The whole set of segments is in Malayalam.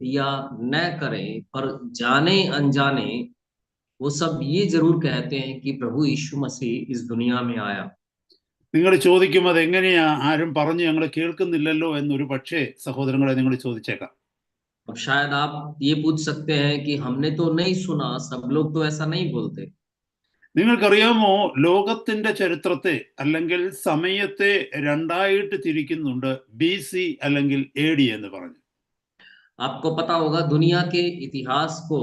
या न करें, पर जाने अनजाने वो सब ये जरूर कहते हैं कि प्रभु यीशु मसीह इस दुनिया में आया। നിങ്ങൾ ചോദിക്കും അതെങ്ങനെയാ ആരും പറഞ്ഞു ഞങ്ങൾ കേൾക്കുന്നില്ലല്ലോ എന്നൊരു പക്ഷേ സഹോദരങ്ങളെ നിങ്ങൾ ചോദിച്ചേക്കാം. अब शायद आप ये पूछ सकते हैं कि हमने तो नहीं सुना, सब लोग तो ऐसा नहीं बोलते। നിങ്ങൾക്കറിയാമോ, ലോകത്തിന്റെ ചരിത്രത്തെ അല്ലെങ്കിൽ സമയത്തെ രണ്ടായിട്ട് തിരിക്കുന്നുണ്ട്, BC അല്ലെങ്കിൽ AD എന്ന് പറഞ്ഞു. आपको पता होगा दुनिया के इतिहास को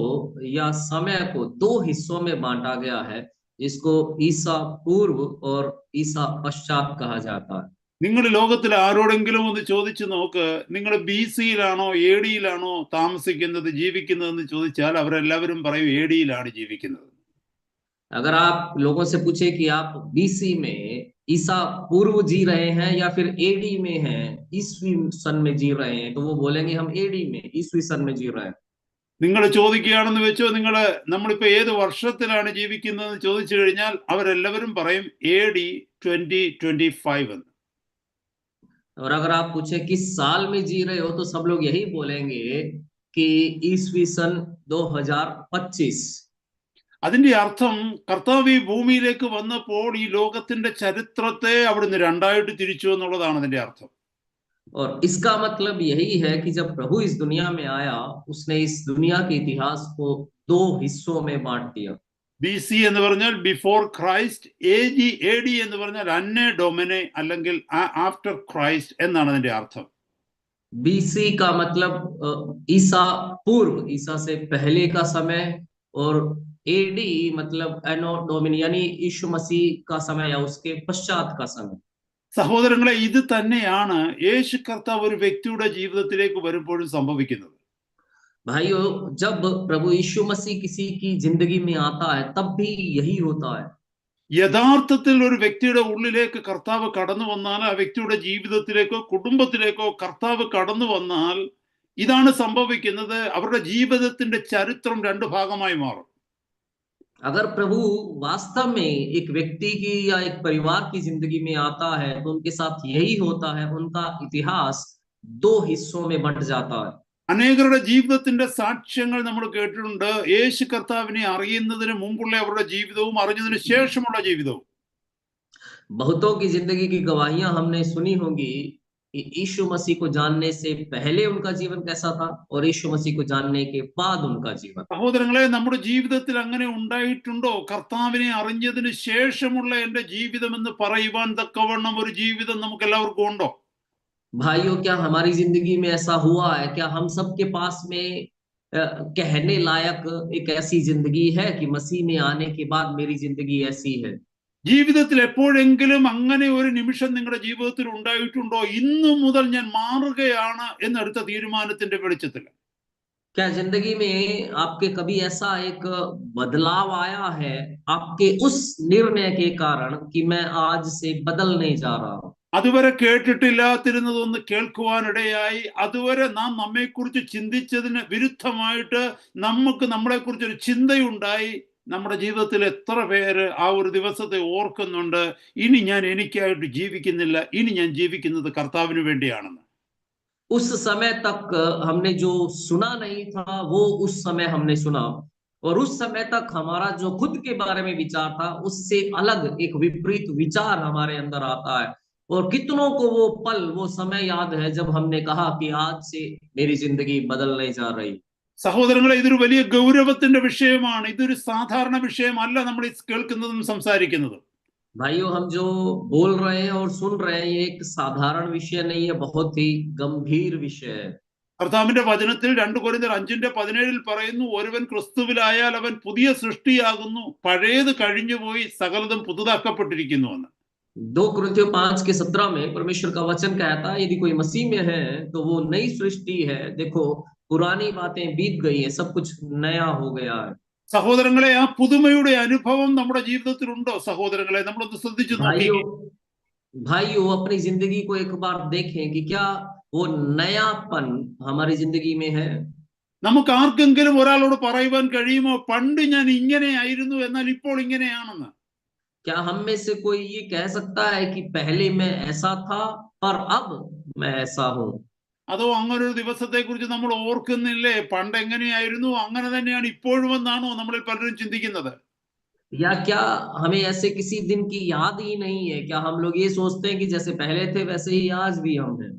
या समय को दो हिस्सों में बांटा गया है, जिसको ईसा पूर्व और ईसा पश्चात कहा जाता है। നിങ്ങൾ ലോകത്തിൽ ആരോടെങ്കിലും ഒന്ന് ചോദിച്ചു നോക്ക്, നിങ്ങൾ BC-യിലാണോ AD-യിലാണോ താമസിക്കുന്നത്, ജീവിക്കുന്നതെന്ന് ചോദിച്ചാൽ അവരെല്ലാവരും പറയും AD-യിലാണ് ജീവിക്കുന്നത്. अगर आप लोगों से पूछे कि आप बीसी में ईसा पूर्व जी रहे हैं या फिर एडी में हैं, ईसवी सन में जी रहे हैं, तो वो बोलेंगे हम एडी में ईसवी सन में जी रहे हैं। നിങ്ങൾ ചോദിക്കുകയാണെന്ന് വെച്ചോ, നമ്മളിപ്പോ ഏത് വർഷത്തിലാണ് ജീവിക്കുന്നതെന്ന് ചോദിച്ചു കഴിഞ്ഞാൽ അവരെല്ലാവരും പറയും AD 2025 എന്ന്. और अगर आप पूछे किस साल में जी रहे हो, तो सब लोग यही बोलेंगे कि ईसवी सन 2025। അതിന്റെ അർത്ഥം കർത്താവ് ഈ ഭൂമിയിലേക്ക് വന്നപ്പോൾ ഈ ലോകത്തിന്റെ ചരിത്രത്തെ അവിടുന്ന് രണ്ടായിട്ട് തിരിച്ചു എന്നുള്ളതാണ് അതിന്റെ അർത്ഥം. और इसका मतलब यही है कि जब प्रभु इस दुनिया में आया, उसने इस दुनिया के इतिहास को दो हिस्सों में बांट दिया। BC എന്ന് പറഞ്ഞാൽ ബിഫോർ ക്രൈസ്റ്റ്, AD എന്ന് പറഞ്ഞാൽ അന്നെ ഡൊമിനെ അല്ലെങ്കിൽ ആഫ്റ്റർ ക്രൈസ്റ്റ് എന്നാണ് അതിന്റെ അർത്ഥം. बीसी का मतलब ईसा पूर्व, ईसा से पहले का समय, और एडी मतलब एनो डोमिनी यानी यीशु मसीह का समय या उसके पश्चात का समय। സഹോദരങ്ങളെ, ഇത് തന്നെയാണ് യേശു കർത്താവ് ഒരു വ്യക്തിയുടെ ജീവിതത്തിലേക്ക് വരുമ്പോഴും സംഭവിക്കുന്നത്. भाइयों, जब प्रभु यीशु मसीह किसी की जिंदगी में आता है, तब भी यही होता है। യഥാർത്ഥത്തിൽ ഒരു വ്യക്തിയുടെ ഉള്ളിലേക്ക് കർത്താവ് കടന്നു വന്നാൽ, ആ വ്യക്തിയുടെ ജീവിതത്തിലേക്കോ കുടുംബത്തിലേക്കോ കർത്താവ് കടന്നു വന്നാൽ ഇതാണ് സംഭവിക്കുന്നത്. അവരുടെ ജീവിതത്തിന്റെ ചരിത്രം രണ്ട് ഭാഗമായി മാറും. अगर प्रभु वास्तव में एक व्यक्ति की या एक परिवार की जिंदगी में आता है, तो उनके साथ यही होता है, उनका इतिहास दो हिस्सों में बंट जाता है। അനേകരുടെ ജീവിതത്തിന്റെ സാക്ഷ്യങ്ങൾ നമ്മൾ കേട്ടിട്ടുണ്ട്. യേശു കർത്താവിനെ അറിയുന്നതിന് മുമ്പുള്ള അവരുടെ ജീവിതവും അറിഞ്ഞതിന് ശേഷമുള്ള ജീവിതവും. बहुतों की जिंदगी की गवाहियां हमने सुनी होंगी कि यीशु मसीह को जानने से पहले उनका जीवन कैसा था और यीशु मसीह को जानने के बाद उनका जीवन। സഹോദരങ്ങളെ, നമ്മുടെ ജീവിതത്തിൽ അങ്ങനെ ഉണ്ടായിട്ടുണ്ടോ? കർത്താവിനെ അറിഞ്ഞതിന് ശേഷമുള്ള എന്റെ ജീവിതം എന്ന് പറയുവാൻ തക്കവണ്ണം ഒരു ജീവിതം നമുക്ക് എല്ലാവർക്കും ഉണ്ടോ? भाइयों, क्या हमारी जिंदगी में ऐसा हुआ है? क्या हम सबके पास में कहने लायक एक ऐसी जिंदगी है कि मसीह में आने के बाद मेरी जिंदगी ऐसी है? ജീവിതത്തിൽ എപ്പോഴെങ്കിലും അങ്ങനെ ഒരു നിമിഷം നിങ്ങളുടെ ജീവിതത്തിൽ ഉണ്ടായിട്ടുണ്ടോ? ഇന്നു മുതൽ ഞാൻ മാറുകയാണ് എന്നെടുത്ത തീരുമാനത്തിന്റെ വെളിച്ചത്തിൽ. क्या जिंदगी में आपके कभी ऐसा एक बदलाव आया है आपके उस निर्णय के कारण कि मैं आज से बदलने जा रहा हूं? അതുവരെ കേട്ടിട്ടില്ലാതിരുന്നതൊന്ന് കേൾക്കുവാനിടയായി. അതുവരെ നാം നമ്മെക്കുറിച്ച് ചിന്തിച്ചതിന് വിരുദ്ധമായിട്ട് നമുക്ക് നമ്മളെക്കുറിച്ചൊരു ചിന്തയുണ്ടായി. നമ്മുടെ ജീവിതത്തിൽ എത്ര പേര് ആ ഒരു ദിവസത്തെ ഓർക്കുന്നുണ്ട്, ഇനി ഞാൻ എനിക്കായിട്ട് ജീവിക്കുന്നില്ല, ഇനി ഞാൻ ജീവിക്കുന്നത് കർത്താവിന് വേണ്ടിയാണെന്ന്. उस समय तक हमने जो सुना नहीं था, वो उस समय हमने सुना, और उस समय तक हमारा जो खुद के बारे में विचार था, उससे अलग एक विपरीत विचार हमारे अंदर आता है। और कितनों को वो पल, वो समय याद है जब हमने कहा कि आज से मेरी जिंदगी बदलने जा रही। സഹോദരങ്ങളെ, ഇതൊരു വലിയ ഗൗരവത്തിന്റെ വിഷയമാണ്. ഇതൊരു സാധാരണ വിഷയമല്ല നമ്മൾ കേൾക്കുന്നതും സംസാരിക്കുന്നതും. भाइयों, हम जो बोल रहे हैं और सुन रहे हैं, ये एक साधारण विषय नहीं है, बहुत ही गंभीर विषय है। കർത്താവിന്റെ വചനത്തിൽ 2 കൊരിന്ത്യർ 5:17 പറയുന്നു, ഒരുവൻ ക്രിസ്തുവിലായാൽ അവൻ പുതിയ സൃഷ്ടിയാകുന്നു, പഴയത് കഴിഞ്ഞുപോയി, സകലതും പുതുതാക്കപ്പെട്ടിരിക്കുന്നു എന്ന്. 2 कुरिन्थियों 5:17 में परमेश्वर का वचन कहता है, यदि कोई मसीह में है तो वो नई सृष्टि है, देखो पुरानी बातें बीत गई है, सब कुछ नया हो गया है। സഹോദരങ്ങളെ, ആ പുതുമയുടെ അനുഭവം നമ്മുടെ ജീവിതത്തിൽ ഉണ്ടോ? സഹോദരങ്ങളെ, നമ്മളൊന്ന് ശ്രദ്ധിച്ചു നോക്കി. भाइयों भाइयों अपनी जिंदगी को एक बार देखें कि क्या वो नयापन हमारी जिंदगी में है? നമുക്ക് ആർക്കെങ്കിലും ഒരാളോട് പറയുവാൻ കഴിയുമോ, പണ്ട് ഞാൻ ഇങ്ങനെയായിരുന്നു എന്നാൽ ഇപ്പോൾ ഇങ്ങനെയാണെന്ന്? क्या हम में से कोई ये कह सकता है कि पहले मैं ऐसा था पर अब मैं ऐसा हूं? അതോ അങ്ങനൊരു ദിവസത്തെക്കുറിച്ച് നമ്മൾ ഓർക്കുന്നില്ലേ? പണ്ട് എങ്ങനെയായിരുന്നു അങ്ങനെ തന്നെയാണ് ഇപ്പോഴുമെന്നാണോ നമ്മളിൽ പലരും ചിന്തിക്കുന്നത്? या क्या हमें ऐसे किसी दिन की याद ही नहीं है? क्या हम लोग ये सोचते हैं कि जैसे पहले थे वैसे ही आज भी हम हैं?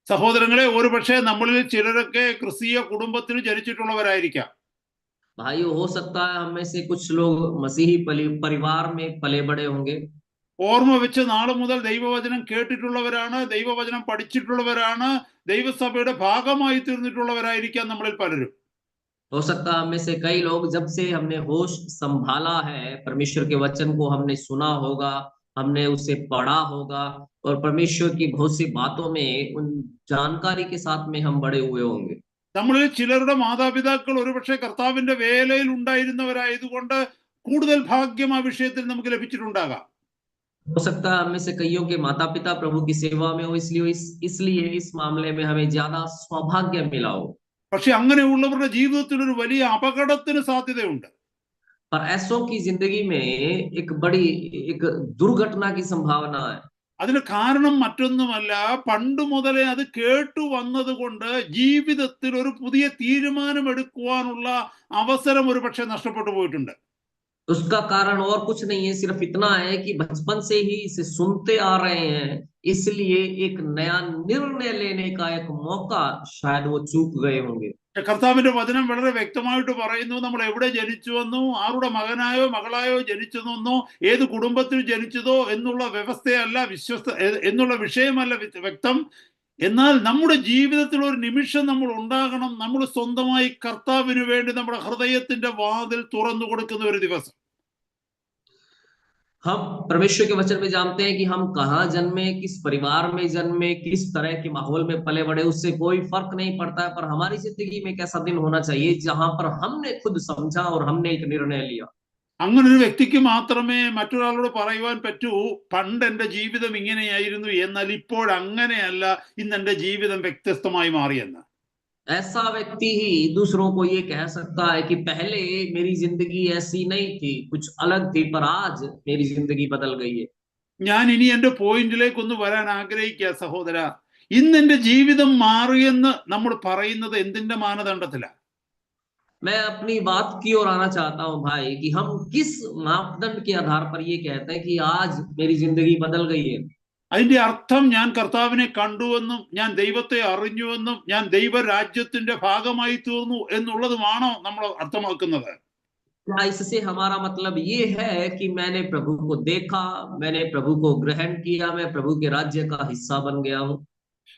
സഹോദരങ്ങളെ, ഒരുപക്ഷെ നമ്മളിൽ ചിലരൊക്കെ ക്രിസ്തീയ കുടുംബത്തിൽ ജനിച്ചിട്ടുള്ളവരായിരിക്കാം. भाइयों, हो सकता है हम में से कुछ लोग मसीही परिवार में पले बड़े होंगे। ഓർമ്മ വെച്ച് നാള് മുതൽ ദൈവവചനം കേട്ടിട്ടുള്ളവരാണ്, ദൈവവചനം പഠിച്ചിട്ടുള്ളവരാണ്, ദൈവസഭയുടെ ഭാഗമായി തീർന്നിട്ടുള്ളവരായിരിക്കാം നമ്മളിൽ പലരും. हो सकता है हम में से कई लोग जब से हमने होश संभाला है, परमेश्वर के वचन को हमने सुना होगा, हमने उसे पढ़ा होगा और परमेश्वर की बहुत सी बातों में उन जानकारी के साथ में हम बड़े हुए होंगे। നമ്മളിൽ ചിലരുടെ മാതാപിതാക്കൾ ഒരുപക്ഷെ കർത്താവിന്റെ വേലയിൽ ഉണ്ടായിരുന്നവരായതുകൊണ്ട് കൂടുതൽ ഭാഗ്യം ആ വിഷയത്തിൽ നമുക്ക് ലഭിച്ചിട്ടുണ്ടാകാം. हो सकता है हम में से कईयों के माता पिता प्रभु की सेवा में हो, इसलिए इस मामले में हमें ज्यादा सौभाग्य मिला हो। പക്ഷെ അങ്ങനെയുള്ളവരുടെ ജീവിതത്തിൽ ഒരു വലിയ അപകടത്തിന് സാധ്യതയുണ്ട്. पर ऐसों की जिंदगी में एक बड़ी एक दुर्घटना की संभावना है। അതിന് കാരണം മറ്റൊന്നുമല്ല, പണ്ട് മുതലേ അത് കേട്ടു വന്നതുകൊണ്ട് ജീവിതത്തിൽ ഒരു പുതിയ തീരുമാനം എടുക്കുവാനുള്ള അവസരം ഒരു പക്ഷെ നഷ്ടപ്പെട്ടു പോയിട്ടുണ്ട്. उसका कारण और कुछ नहीं है, सिर्फ इतना है कि बचपन से ही इसे सुनते आ रहे हैं, इसलिए एक नया निर्णय लेने का एक मौका शायद वो चूक गए होंगे। കർത്താവിന്റെ വചനം വളരെ വ്യക്തമായിട്ട് പറയുന്നു, നമ്മൾ എവിടെ ജനിച്ചുവെന്നോ, ആരുടെ മകനായോ മകളായോ ജനിച്ചതെന്നോ, ഏത് കുടുംബത്തിൽ ജനിച്ചതോ എന്നുള്ള വ്യവസ്ഥയല്ല, എന്നുള്ള വിഷയമല്ല വ്യക്തം. എന്നാൽ നമ്മുടെ ജീവിതത്തിൽ ഒരു നിമിഷം നമ്മൾ ഉണ്ടാകണം, നമ്മൾ സ്വന്തമായി കർത്താവിന് വേണ്ടി നമ്മുടെ ഹൃദയത്തിന്റെ വാതിൽ തുറന്നു കൊടുക്കുന്ന ഒരു ദിവസം. हम परमेश्वर के वचन में जानते हैं कि हम कहाँ जन्मे, किस परिवार में जन्मे, किस तरह के माहौल में पले बड़े, उससे कोई फर्क नहीं पड़ता है, पर हमारी जिंदगी में एक ऐसा दिन होना चाहिए जहां पर हमने खुद समझा और हमने एक निर्णय लिया। അങ്ങനെ ഒരു വ്യക്തിക്ക് മാത്രമേ മറ്റൊരാളോട് പറയുവാൻ പറ്റൂ, പണ്ട് എന്റെ ജീവിതം ഇങ്ങനെയായിരുന്നു, എന്നാൽ ഇപ്പോൾ അങ്ങനെയല്ല, ഇന്ന് എന്റെ ജീവിതം വ്യത്യസ്തമായി മാറിയെന്ന്. ऐसा व्यक्ति ही दूसरों को ये कह सकता है कि पहले मेरी जिंदगी ऐसी नहीं थी, कुछ अलग थी, पर आज मेरी जिंदगी बदल गई है। ഞാൻ ഇനി എന്റെ പോയിന്റിലേക്ക് ഒന്ന് വരാൻ ആഗ്രഹിക്കുക സഹോദര. ഇന്ന് എന്റെ ജീവിതം മാറിയെന്ന് നമ്മൾ പറയുന്നത് എന്തിന്റെ മാനദണ്ഡത്തിലാണ്? मैं अपनी बात की ओर आना चाहता हूं भाई, कि हम किस मापदंड के आधार पर ये कहते हैं कि आज मेरी जिंदगी बदल गई है। അതിന്റെ അർത്ഥം ഞാൻ കർത്താവിനെ കണ്ടുവെന്നും ഞാൻ ദൈവത്തെ അറിഞ്ഞുവെന്നും ഞാൻ ദൈവരാജ്യത്തിന്റെ ഭാഗമായി തീർന്നു എന്നുള്ളതുമാണോ നമ്മൾ അർത്ഥമാക്കുന്നത്? क्या इससे हमारा मतलब ये है कि मैंने प्रभु को देखा, मैंने प्रभु को ग्रहण किया, मैं प्रभु के राज्य का हिस्सा बन गया हूं?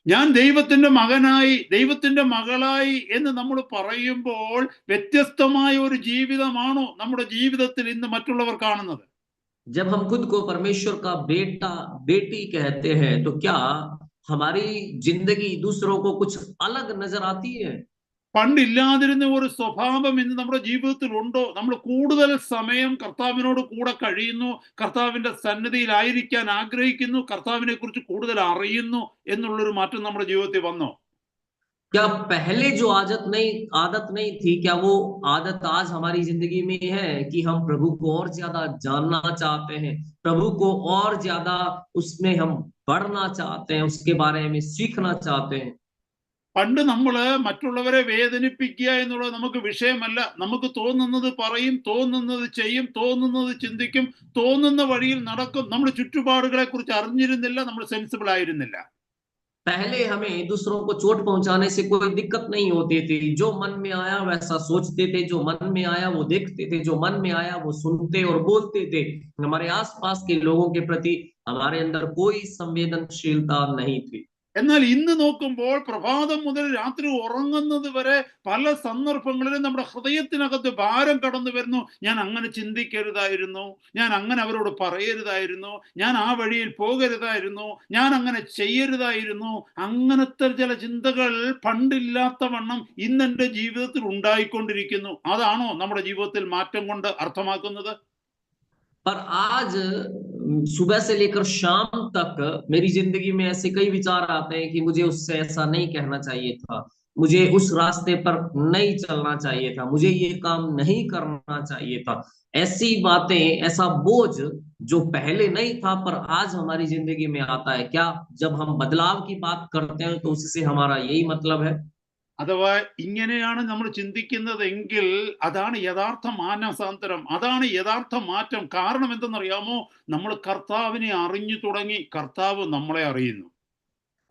ഞാൻ ദൈവത്തിന്റെ മകനായി, ദൈവത്തിന്റെ മകളായി എന്ന് നമ്മൾ പറയുമ്പോൾ വ്യത്യസ്തമായ ഒരു ജീവിതമാണോ നമ്മുടെ ജീവിതത്തിൽ ഇന്ന് മറ്റുള്ളവർ കാണുന്നത്? जब हम खुद को परमेश्वर का बेटा बेटी कहते हैं, तो क्या हमारी जिंदगी दूसरों को कुछ अलग नजर आती है? പണ്ടില്ലാതിരുന്ന ഒരു സ്വഭാവം ഇന്ന് നമ്മുടെ ജീവിതത്തിൽ ഉണ്ടോ? നമ്മൾ കൂടുതൽ സമയം കർത്താവിനോട് കൂടെ കഴിയുന്നു, കർത്താവിന്റെ സന്നിധിയിലായിരിക്കാൻ ആഗ്രഹിക്കുന്നു, കർത്താവിനെ കുറിച്ച് കൂടുതൽ അറിയുന്നു എന്നുള്ളൊരു മാറ്റം നമ്മുടെ ജീവിതത്തിൽ വന്നോ? क्या पहले जो आदत नहीं थी, क्या वो आदत आज हमारी जिंदगी में है कि हम प्रभु को और ज्यादा जानना चाहते हैं, प्रभु को और ज्यादा उसमें हम बढ़ना चाहते हैं, उसके बारे में सीखना चाहते हैं? പണ്ട് നമ്മള് മറ്റുള്ളവരെ വേദനിപ്പിക്കുക എന്നുള്ളത് നമുക്ക് വിഷയമല്ല. നമുക്ക് തോന്നുന്നത് പറയും, തോന്നുന്നത് ചെയ്യും, തോന്നുന്നത് ചിന്തിക്കും, തോന്നുന്ന വഴിയിൽ നടക്കും. നമ്മുടെ ചുറ്റുപാടുകളെ കുറിച്ച് അറിഞ്ഞിരുന്നില്ല, നമ്മൾ സെൻസിബിൾ ആയിരുന്നില്ല. पहले हमें दूसरों को चोट पहुंचाने से कोई दिक्कत नहीं होती थी, जो मन में आया वैसा सोचते थे, जो मन में आया वो देखते थे, जो मन में आया वो सुनते और बोलते थे। हमारे आसपास के लोगों के प्रति हमारे अंदर कोई संवेदनशीलता नहीं थी। എന്നാൽ ഇന്ന് നോക്കുമ്പോൾ പ്രഭാതം മുതൽ രാത്രി ഉറങ്ങുന്നത് വരെ പല സന്ദർഭങ്ങളിലും നമ്മുടെ ഹൃദയത്തിനകത്ത് ഭാരം കടന്നു വരുന്നു. ഞാൻ അങ്ങനെ ചിന്തിക്കരുതായിരുന്നു, ഞാൻ അങ്ങനെ അവരോട് പറയരുതായിരുന്നു, ഞാൻ ആ വഴിയിൽ പോകരുതായിരുന്നു, ഞാൻ അങ്ങനെ ചെയ്യരുതായിരുന്നു. അങ്ങനത്തെ ചില ചിന്തകൾ പണ്ടില്ലാത്ത വണ്ണം ഇന്ന് എൻ്റെ ജീവിതത്തിൽ ഉണ്ടായിക്കൊണ്ടിരിക്കുന്നു. അതാണോ നമ്മുടെ ജീവിതത്തിൽ മാറ്റം കൊണ്ട് അർത്ഥമാക്കുന്നത്? पर आज सुबह से लेकर शाम तक मेरी जिंदगी में ऐसे कई विचार आते हैं कि मुझे उससे ऐसा नहीं कहना चाहिए था, मुझे उस रास्ते पर नहीं चलना चाहिए था, मुझे ये काम नहीं करना चाहिए था। ऐसी बातें, ऐसा बोझ जो पहले नहीं था पर आज हमारी जिंदगी में आता है, क्या जब हम बदलाव की बात करते हैं तो उससे हमारा यही मतलब है? അഥവാ ഇങ്ങനെയാണ് നമ്മൾ ചിന്തിക്കുന്നതെങ്കിൽ അതാണ് യഥാർത്ഥ മാനസാന്തരം, അതാണ് യഥാർത്ഥ മാറ്റം. കാരണം എന്തെന്നറിയാമോ? നമ്മൾ കർത്താവിനെ അറിഞ്ഞു തുടങ്ങി, കർത്താവ് നമ്മളെ അറിയുന്നു.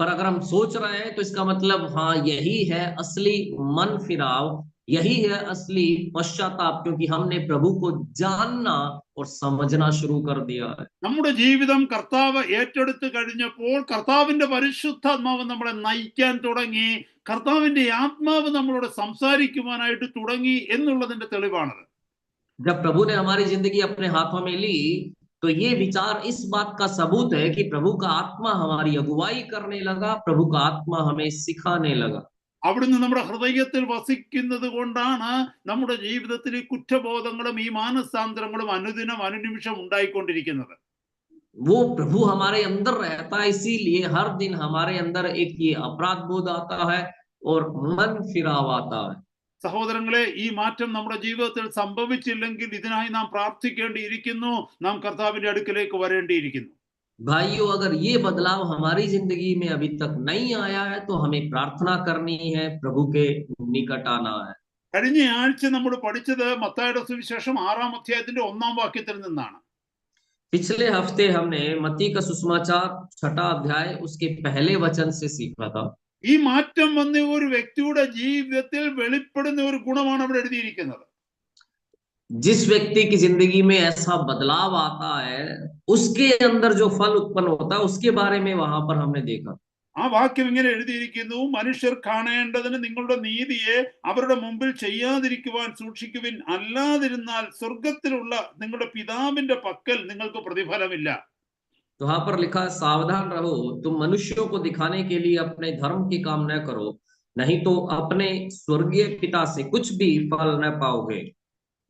पर अगर हम सोच रहे हैं तो इसका मतलब हाँ, यही है असली मन फिराव, यही है असली पश्चाताप, क्योंकि हमने प्रभु को जानना और समझना शुरू कर दिया है। നമ്മുടെ ജീവിതം കർത്താവ് ഏറ്റെടുത്ത് കഴിഞ്ഞപ്പോൾ കർത്താവിന്റെ പരിശുദ്ധാത്മാവ് നമ്മളെ നയിക്കാൻ തുടങ്ങി, കർത്താവിന്റെ ആത്മാവ് നമ്മളോട് സംസാരിക്കുവാനായിട്ട് തുടങ്ങി എന്നുള്ളതിന്റെ തെളിവാണത്. जब प्रभु ने हमारी जिंदगी अपने हाथों में ली तो ये विचार इस बात का सबूत है कि प्रभु का आत्मा हमारी अगुवाई करने लगा, प्रभु का आत्मा हमें सिखाने लगा। അവിടുന്ന് നമ്മുടെ ഹൃദയത്തിൽ വസിക്കുന്നത് കൊണ്ടാണ് നമ്മുടെ ജീവിതത്തിൽ ഈ കുറ്റബോധങ്ങളും ഈ മാനസാന്തരങ്ങളും അനുദിനം അനുനിമിഷം ഉണ്ടായിക്കൊണ്ടിരിക്കുന്നത്. वो प्रभु हमारे अंदर रहता है, इसीलिए हर दिन हमारे अंदर एक ये अपराध बोध आता है और मन फिराव आता है। സഹോദരങ്ങളെ, ഈ മാറ്റം നമ്മുടെ ജീവിതത്തിൽ സംഭവിച്ചില്ലെങ്കിൽ ഇതിനായി നാം പ്രാർത്ഥിക്കേണ്ടിയിരിക്കുന്നു, നാം കർത്താവിന്റെ അടുക്കലേക്ക് വരേണ്ടിയിരിക്കുന്നു. भाइयों, अगर ये बदलाव हमारी जिंदगी में अभी तक नहीं आया है तो हमें प्रार्थना करनी है, प्रभु के निकट आना है। കഴിഞ്ഞ ആഴ്ച നമ്മൾ പഠിച്ചത് മത്തായിയുടെ സുവിശേഷം 6-ാം അധ്യായത്തിന്റെ 1-ാം വാക്യത്തിൽ നിന്നാണ്. पिछले हफ्ते हमने मत्ती का सुसमाचार 6 अध्याय उसके पहले वचन से सीखा था। ഈ മാറ്റം വന്ന ഒരു വ്യക്തിയുടെ ജീവിതത്തിൽ വെളിപ്പെടുന്ന ഒരു ഗുണമാണ് അവിടെ എഴുതിയിരിക്കുന്നത്. जिस व्यक्ति की जिंदगी में ऐसा बदलाव आता है, उसके अंदर जो फल उत्पन्न होता है उसके बारे में वहां पर हमने देखा। ആ വാക്യം ഇങ്ങനെ എഴുതിയിരിക്കുന്നു: മനുഷ്യർ കാണേണ്ടതിന് നിങ്ങളുടെ നീതിയെ അവരുടെ മുമ്പിൽ ചെയ്യാതിരിക്കുവാൻ സൂക്ഷിക്കുവിൻ, അല്ലാതിരുന്നാൽ സ്വർഗത്തിലുള്ള നിങ്ങളുടെ പിതാവിന്റെ പക്കൽ നിങ്ങൾക്ക് പ്രതിഫലമില്ല. तो वहां पर लिखा है, सावधान रहो, तुम मनुष्यों को दिखाने के लिए अपने धर्म के काम न करो, नहीं तो अपने स्वर्गीय पिता से कुछ भी फल न पाओगे।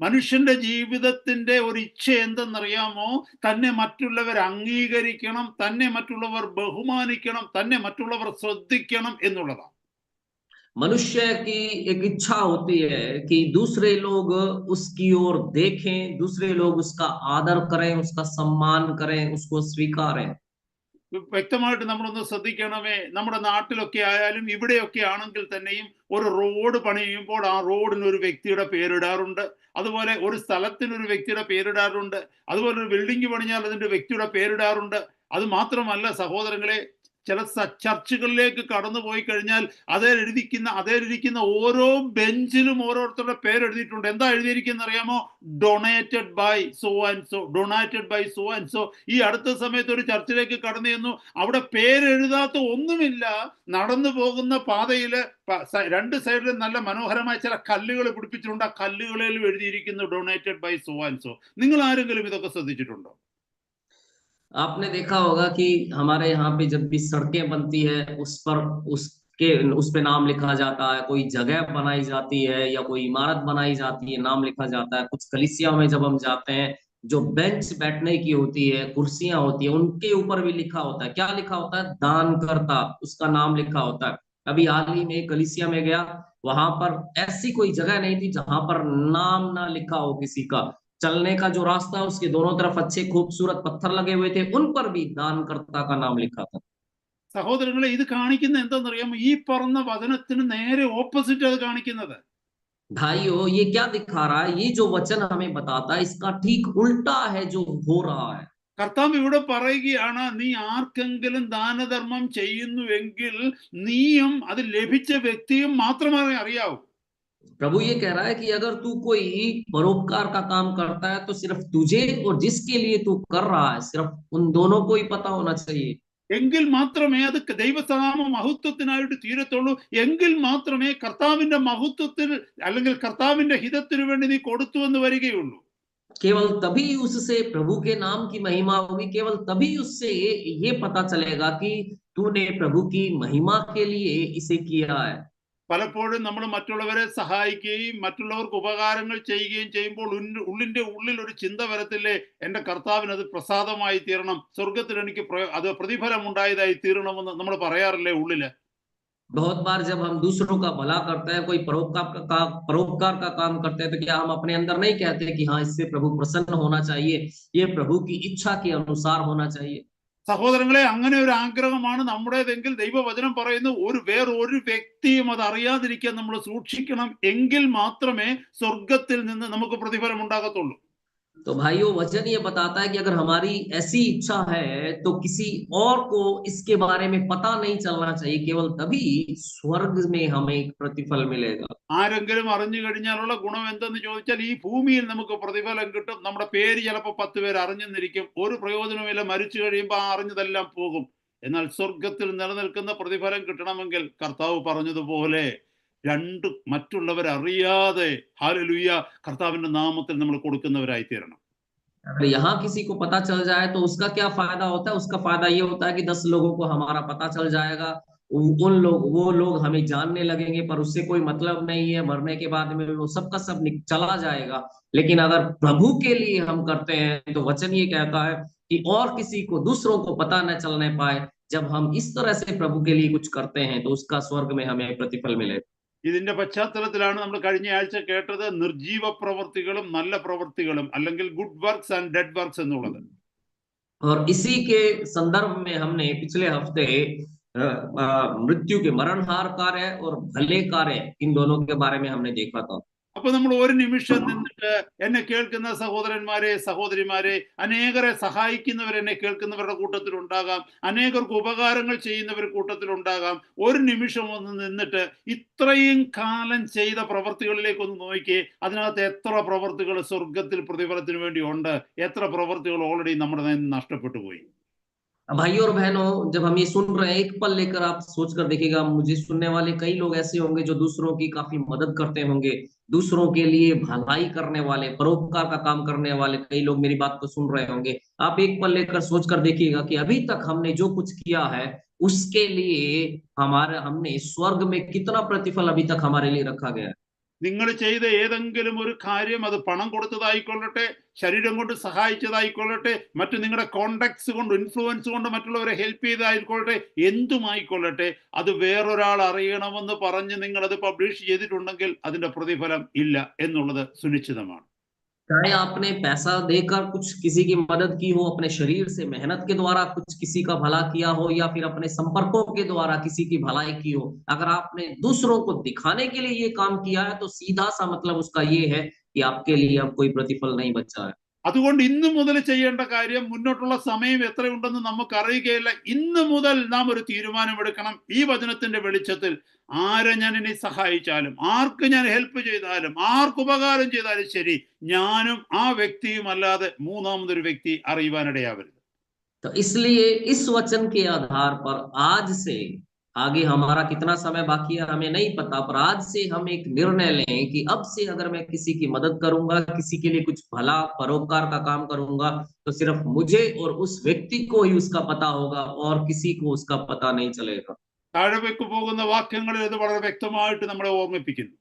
മനുഷ്യന്റെ ജീവിതത്തിന്റെ ഒരു ഇച്ഛ എന്തെന്നറിയാമോ? തന്നെ മറ്റുള്ളവർ അംഗീകരിക്കണം, തന്നെ മറ്റുള്ളവർ ബഹുമാനിക്കണം, തന്നെ മറ്റുള്ളവർ ശ്രദ്ധിക്കണം എന്നുള്ളതാണ്. मनुष्य की एक इच्छा होती है कि दूसरे लोग उसकी ओर देखें, दूसरे लोग उसका आदर करें, उसका सम्मान करें, उसको स्वीकारें। വ്യക്തമായിട്ട് നമ്മളൊന്ന് ശ്രദ്ധിക്കണമേ. നമ്മുടെ നാട്ടിലൊക്കെ ആയാലും ഇവിടെയൊക്കെ ആണെങ്കിൽ തന്നെയും ഒരു റോഡ് പണിയുമ്പോൾ ആ റോഡിന് ഒരു വ്യക്തിയുടെ പേരിടാറുണ്ട്. അതുപോലെ ഒരു സ്ഥലത്തിന് ഒരു വ്യക്തിയുടെ പേരിടാറുണ്ട്. അതുപോലെ ഒരു ബിൽഡിംഗ് പണിഞ്ഞാൽ അതിന്റെ വ്യക്തിയുടെ പേരിടാറുണ്ട്. അത് മാത്രമല്ല സഹോദരങ്ങളെ, ചില ചർച്ചുകളിലേക്ക് കടന്നു പോയി കഴിഞ്ഞാൽ അതേലിരിക്കുന്ന ഓരോ ബെഞ്ചിലും ഓരോരുത്തരുടെ പേരെഴുതിയിട്ടുണ്ട്. എന്താ എഴുതിയിരിക്കുന്നത് അറിയാമോ? Donated by so and so, donated by so and so. ഈ അടുത്ത സമയത്ത് ഒരു ചർച്ചിലേക്ക് കടന്നു ചെന്നു, അവിടെ പേരെഴുതാത്ത ഒന്നുമില്ല. നടന്നു പോകുന്ന പാതയില് രണ്ട് സൈഡിലും നല്ല മനോഹരമായ ചില കല്ലുകൾ പിടിപ്പിച്ചിട്ടുണ്ട്. ആ കല്ലുകളിലും എഴുതിയിരിക്കുന്നു ഡൊണേറ്റഡ് बై സോ ആൻഡ് സോ. നിങ്ങൾ ആരെങ്കിലും ഇതൊക്കെ ശ്രദ്ധിച്ചിട്ടുണ്ടോ? आपने देखा होगा कि हमारे यहाँ पे जब भी सड़कें बनती है उस पे नाम लिखा जाता है, कोई जगह बनाई जाती है या कोई इमारत बनाई जाती है, नाम लिखा जाता है। कुछ कलीसिया में जब हम जाते हैं, जो बेंच बैठने की होती है, कुर्सियां होती है, उनके ऊपर भी लिखा होता है। क्या लिखा होता है? दानकर्ता, उसका नाम लिखा होता है। अभी हाल ही में कलीसिया में गया, वहां पर ऐसी कोई जगह नहीं थी जहां पर नाम ना लिखा हो किसी का। चलने का जो रास्ता है उसके दोनों तरफ अच्छे खूबसूरत पत्थर लगे हुए थे, उन पर भी दानकर्ता का नाम लिखा था। സഹോദരങ്ങളെ, ഇത് കാണിക്കുന്ന എന്താണെന്നറിയാമോ? ഈ പറഞ്ഞ വചനത്തിന് നേരെ ഓപ്പോസിറ്റ് അത് കാണിക്കുന്നത്. भाइयों, ये क्या दिखा रहा है? ये जो वचन हमें बताता है इसका ठीक उल्टा है जो हो रहा है। കർത്താവ് ഇവിടെ പറയുകയാണ്, നീ ആർക്കെങ്കിലും ദാനധർമ്മം ചെയ്യുന്നുവെങ്കിൽ നീയും അത് ലഭിച്ച വ്യക്തിയും മാത്രമേ അറിയാവൂ. प्रभु ये कह रहा है कि अगर तू कोई परोपकार का काम करता है तो सिर्फ तुझे और जिसके लिए तू कर रहा है, सिर्फ उन दोनों को ही पता होना चाहिए। എങ്കിൽ മാത്രമേ അത് ദൈവനാമ മഹത്വത്തിനായിട്ട് തീരത്തുള്ളൂ. എങ്കിൽ മാത്രമേ കർത്താവിന്റെ മഹത്വത്തിൽ അല്ലെങ്കിൽ കർത്താവിന്റെ ഹിതത്തിനു വേണ്ടി നീ കൊടുത്തു എന്ന് വരികയുള്ളൂ. केवल तभी उससे प्रभु के नाम की महिमा होगी, केवल तभी उससे ये पता चलेगा कि तूने प्रभु की महिमा के लिए इसे किया है। പലപ്പോഴും നമ്മൾ മറ്റുള്ളവരെ സഹായിക്കുകയും മറ്റുള്ളവർക്ക് ഉപകാരങ്ങൾ ചെയ്യുകയും ചെയ്യുമ്പോൾ ഉള്ളിന്റെ ഉള്ളിൽ ഒരു ചിന്ത വരത്തില്ലേ, എന്റെ കർത്താവിന് അത് പ്രസാദമായി തീരണം, സ്വർഗത്തിൽ എനിക്ക് അത് പ്രതിഫലം ഉണ്ടായതായി തീരണമെന്ന് നമ്മൾ പറയാറില്ലേ ഉള്ളില്? बहुत बार जब हम दूसरों का भला करते हैं, कोई परोपकार का काम करते हैं, तो क्या हम अपने अंदर नहीं कहते कि हाँ, इससे प्रभु प्रसन्न होना चाहिए, ये प्रभु की इच्छा के अनुसार होना चाहिए। സഹോദരങ്ങളെ, അങ്ങനെ ഒരു ആഗ്രഹമാണ് നമ്മുടേതെങ്കിൽ ദൈവവചനം പറയുന്നു, വേറൊരു വ്യക്തിയും അത് അറിയാതിരിക്കാൻ നമ്മൾ സൂക്ഷിക്കണം, എങ്കിൽ മാത്രമേ സ്വർഗത്തിൽ നിന്ന് നമുക്ക് പ്രതിഫലം ഉണ്ടാകത്തുള്ളൂ. तो भाइयों, वचन ये बताता है कि अगर हमारी ऐसी इच्छा है तो किसी और को इसके बारे में पता नहीं चलना चाहिए, केवल तभी स्वर्ग में हमें एक प्रतिफल मिलेगा। ആരെങ്കിലും അറിഞ്ഞു കഴിഞ്ഞാലുള്ള ഗുണം എന്തെന്ന് ചോദിച്ചാൽ, ഈ ഭൂമിയിൽ നമുക്ക് പ്രതിഫലം കിട്ടും. നമ്മുടെ പേര് ചിലപ്പോൾ 10 പേര് അറിഞ്ഞെന്നിരിക്കും, ഒരു പ്രയോജനമില്ല, മരിച്ചു കഴിയുമ്പോൾ ആ അറിഞ്ഞതെല്ലാം പോകും. എന്നാൽ സ്വർഗത്തിൽ നിലനിൽക്കുന്ന പ്രതിഫലം കിട്ടണമെങ്കിൽ കർത്താവ് പറഞ്ഞതുപോലെ മറ്റുള്ളവരറിയാതെ ഹല്ലേലൂയ കർത്താവിന്റെ നാമത്തിൽ നമ്മൾ കൊടുക്കുന്നവരായി തീരണം. अगर यहाँ किसी को पता चल जाए तो उसका क्या फायदा होता है? उसका फायदा ये होता है कि 10 लोगों को हमारा पता चल जाएगा, वो लोग हमें जानने लगेंगे, पर उससे कोई मतलब नहीं है, मरने के बाद में वो सबका सब चला जाएगा। लेकिन अगर प्रभु के लिए हम करते हैं तो वचन ये कहता है कि और किसी को, दूसरों को पता न चलने पाए, जब हम इस तरह से प्रभु के लिए कुछ करते हैं तो उसका स्वर्ग में हमें प्रतिफल मिलेगा। ഇതിന്റെ പശ്ചാത്തലത്തിലാണ് നമ്മൾ കഴിഞ്ഞ ആഴ്ച കേട്ടത് നിർജീവ പ്രവർത്തികളും നല്ല പ്രവർത്തികളും, അല്ലെങ്കിൽ good works and dead works എന്നുള്ളത്. और इसी के संदर्भ में हमने पिछले हफ्ते मृत्यु के मरणहार कार्य और भले कार्य, इन दोनों के बारे में हमने देखा था। അപ്പൊ നമ്മൾ ഒരു നിമിഷം നിന്നിട്ട്, എന്നെ കേൾക്കുന്ന സഹോദരന്മാരെ, സഹോദരിമാരെ, അനേകരെ സഹായിക്കുന്നവർ എന്നെ കേൾക്കുന്നവരുടെ കൂട്ടത്തിലുണ്ടാകാം, അനേകർക്ക് ഉപകാരങ്ങൾ ചെയ്യുന്നവർ കൂട്ടത്തിലുണ്ടാകാം. ഒരു നിമിഷം ഒന്ന് നിന്നിട്ട് ഇത്രയും കാലം ചെയ്ത പ്രവർത്തികളിലേക്ക് ഒന്ന് നോക്കിയേ. അതിനകത്ത് എത്ര പ്രവർത്തികൾ സ്വർഗത്തിൽ പ്രതിഫലത്തിന് വേണ്ടി ഉണ്ട്, എത്ര പ്രവർത്തികൾ ഓൾറെഡി നമ്മുടെ നിന്ന് നഷ്ടപ്പെട്ടു പോയി. भाइयों और बहनों, जब हम ये सुन रहे हैं, एक पल लेकर आप सोच कर देखिएगा, मुझे सुनने वाले कई लोग ऐसे होंगे जो दूसरों की काफी मदद करते होंगे, दूसरों के लिए भलाई करने वाले, परोपकार का काम करने वाले कई लोग मेरी बात को सुन रहे होंगे। आप एक पल लेकर सोच कर देखिएगा कि अभी तक हमने जो कुछ किया है उसके लिए हमने स्वर्ग में कितना प्रतिफल अभी तक हमारे लिए रखा गया है। നിങ്ങൾ ചെയ്ത ഏതെങ്കിലും ഒരു കാര്യം, അത് പണം കൊടുത്തതായിക്കൊള്ളട്ടെ, ശരീരം കൊണ്ട് സഹായിച്ചതായിക്കൊള്ളട്ടെ, മറ്റു നിങ്ങളുടെ കോണ്ടാക്ട്സ് കൊണ്ട്, ഇൻഫ്ലുവൻസ് കൊണ്ട് മറ്റുള്ളവരെ ഹെൽപ്പ് ചെയ്തായിക്കൊള്ളട്ടെ, എന്തുമായിക്കൊള്ളട്ടെ, അത് വേറൊരാൾ അറിയണമെന്ന് പറഞ്ഞ് നിങ്ങളത് പബ്ലിഷ് ചെയ്തിട്ടുണ്ടെങ്കിൽ അതിന്റെ പ്രതിഫലം ഇല്ല എന്നുള്ളത് സുനിശ്ചിതമാണ്. चाहे आपने पैसा देकर कुछ किसी की मदद की हो, अपने शरीर से मेहनत के द्वारा कुछ किसी का भला किया हो, या फिर अपने संपर्कों के द्वारा किसी की भलाई की हो, अगर आपने दूसरों को दिखाने के लिए ये काम किया है तो सीधा सा मतलब उसका ये है कि आपके लिए अब कोई प्रतिफल नहीं बचा है। അതുകൊണ്ട് ഇന്നു മുതൽ ചെയ്യേണ്ട കാര്യം, മുന്നോട്ടുള്ള സമയം എത്രയുണ്ടെന്ന് നമുക്ക് അറിയുകയില്ല. ഇന്നു മുതൽ നാം ഒരു തീരുമാനമെടുക്കണം. ഈ വചനത്തിന്റെ വെളിച്ചത്തിൽ ആരെ ഞാൻ ഇനി സഹായിച്ചാലും, ആർക്ക് ഞാൻ ഹെൽപ്പ് ചെയ്താലും, ആർക്ക് ഉപകാരം ചെയ്താലും ശരി, ഞാനും ആ വ്യക്തിയും അല്ലാതെ മൂന്നാമതൊരു വ്യക്തി അറിയുവാനിടയാവരുത്. तो इसलिए इस वचन के आधार पर आज से आगे हमारा कितना समय बाकी है हमें नहीं पता, पर आज से हम एक निर्णय लें कि अब से अगर मैं किसी की मदद करूंगा, किसी के लिए कुछ भला परोपकार का काम करूंगा, तो सिर्फ मुझे और उस व्यक्ति को ही उसका पता होगा और किसी को उसका पता नहीं चलेगा। താഴേക്ക് പോകുന്ന വാക്യങ്ങളിൽ ഇത് വളരെ വ്യക്തമായിട്ട് നമ്മളെ ഓർമ്മിപ്പിക്കുന്നു.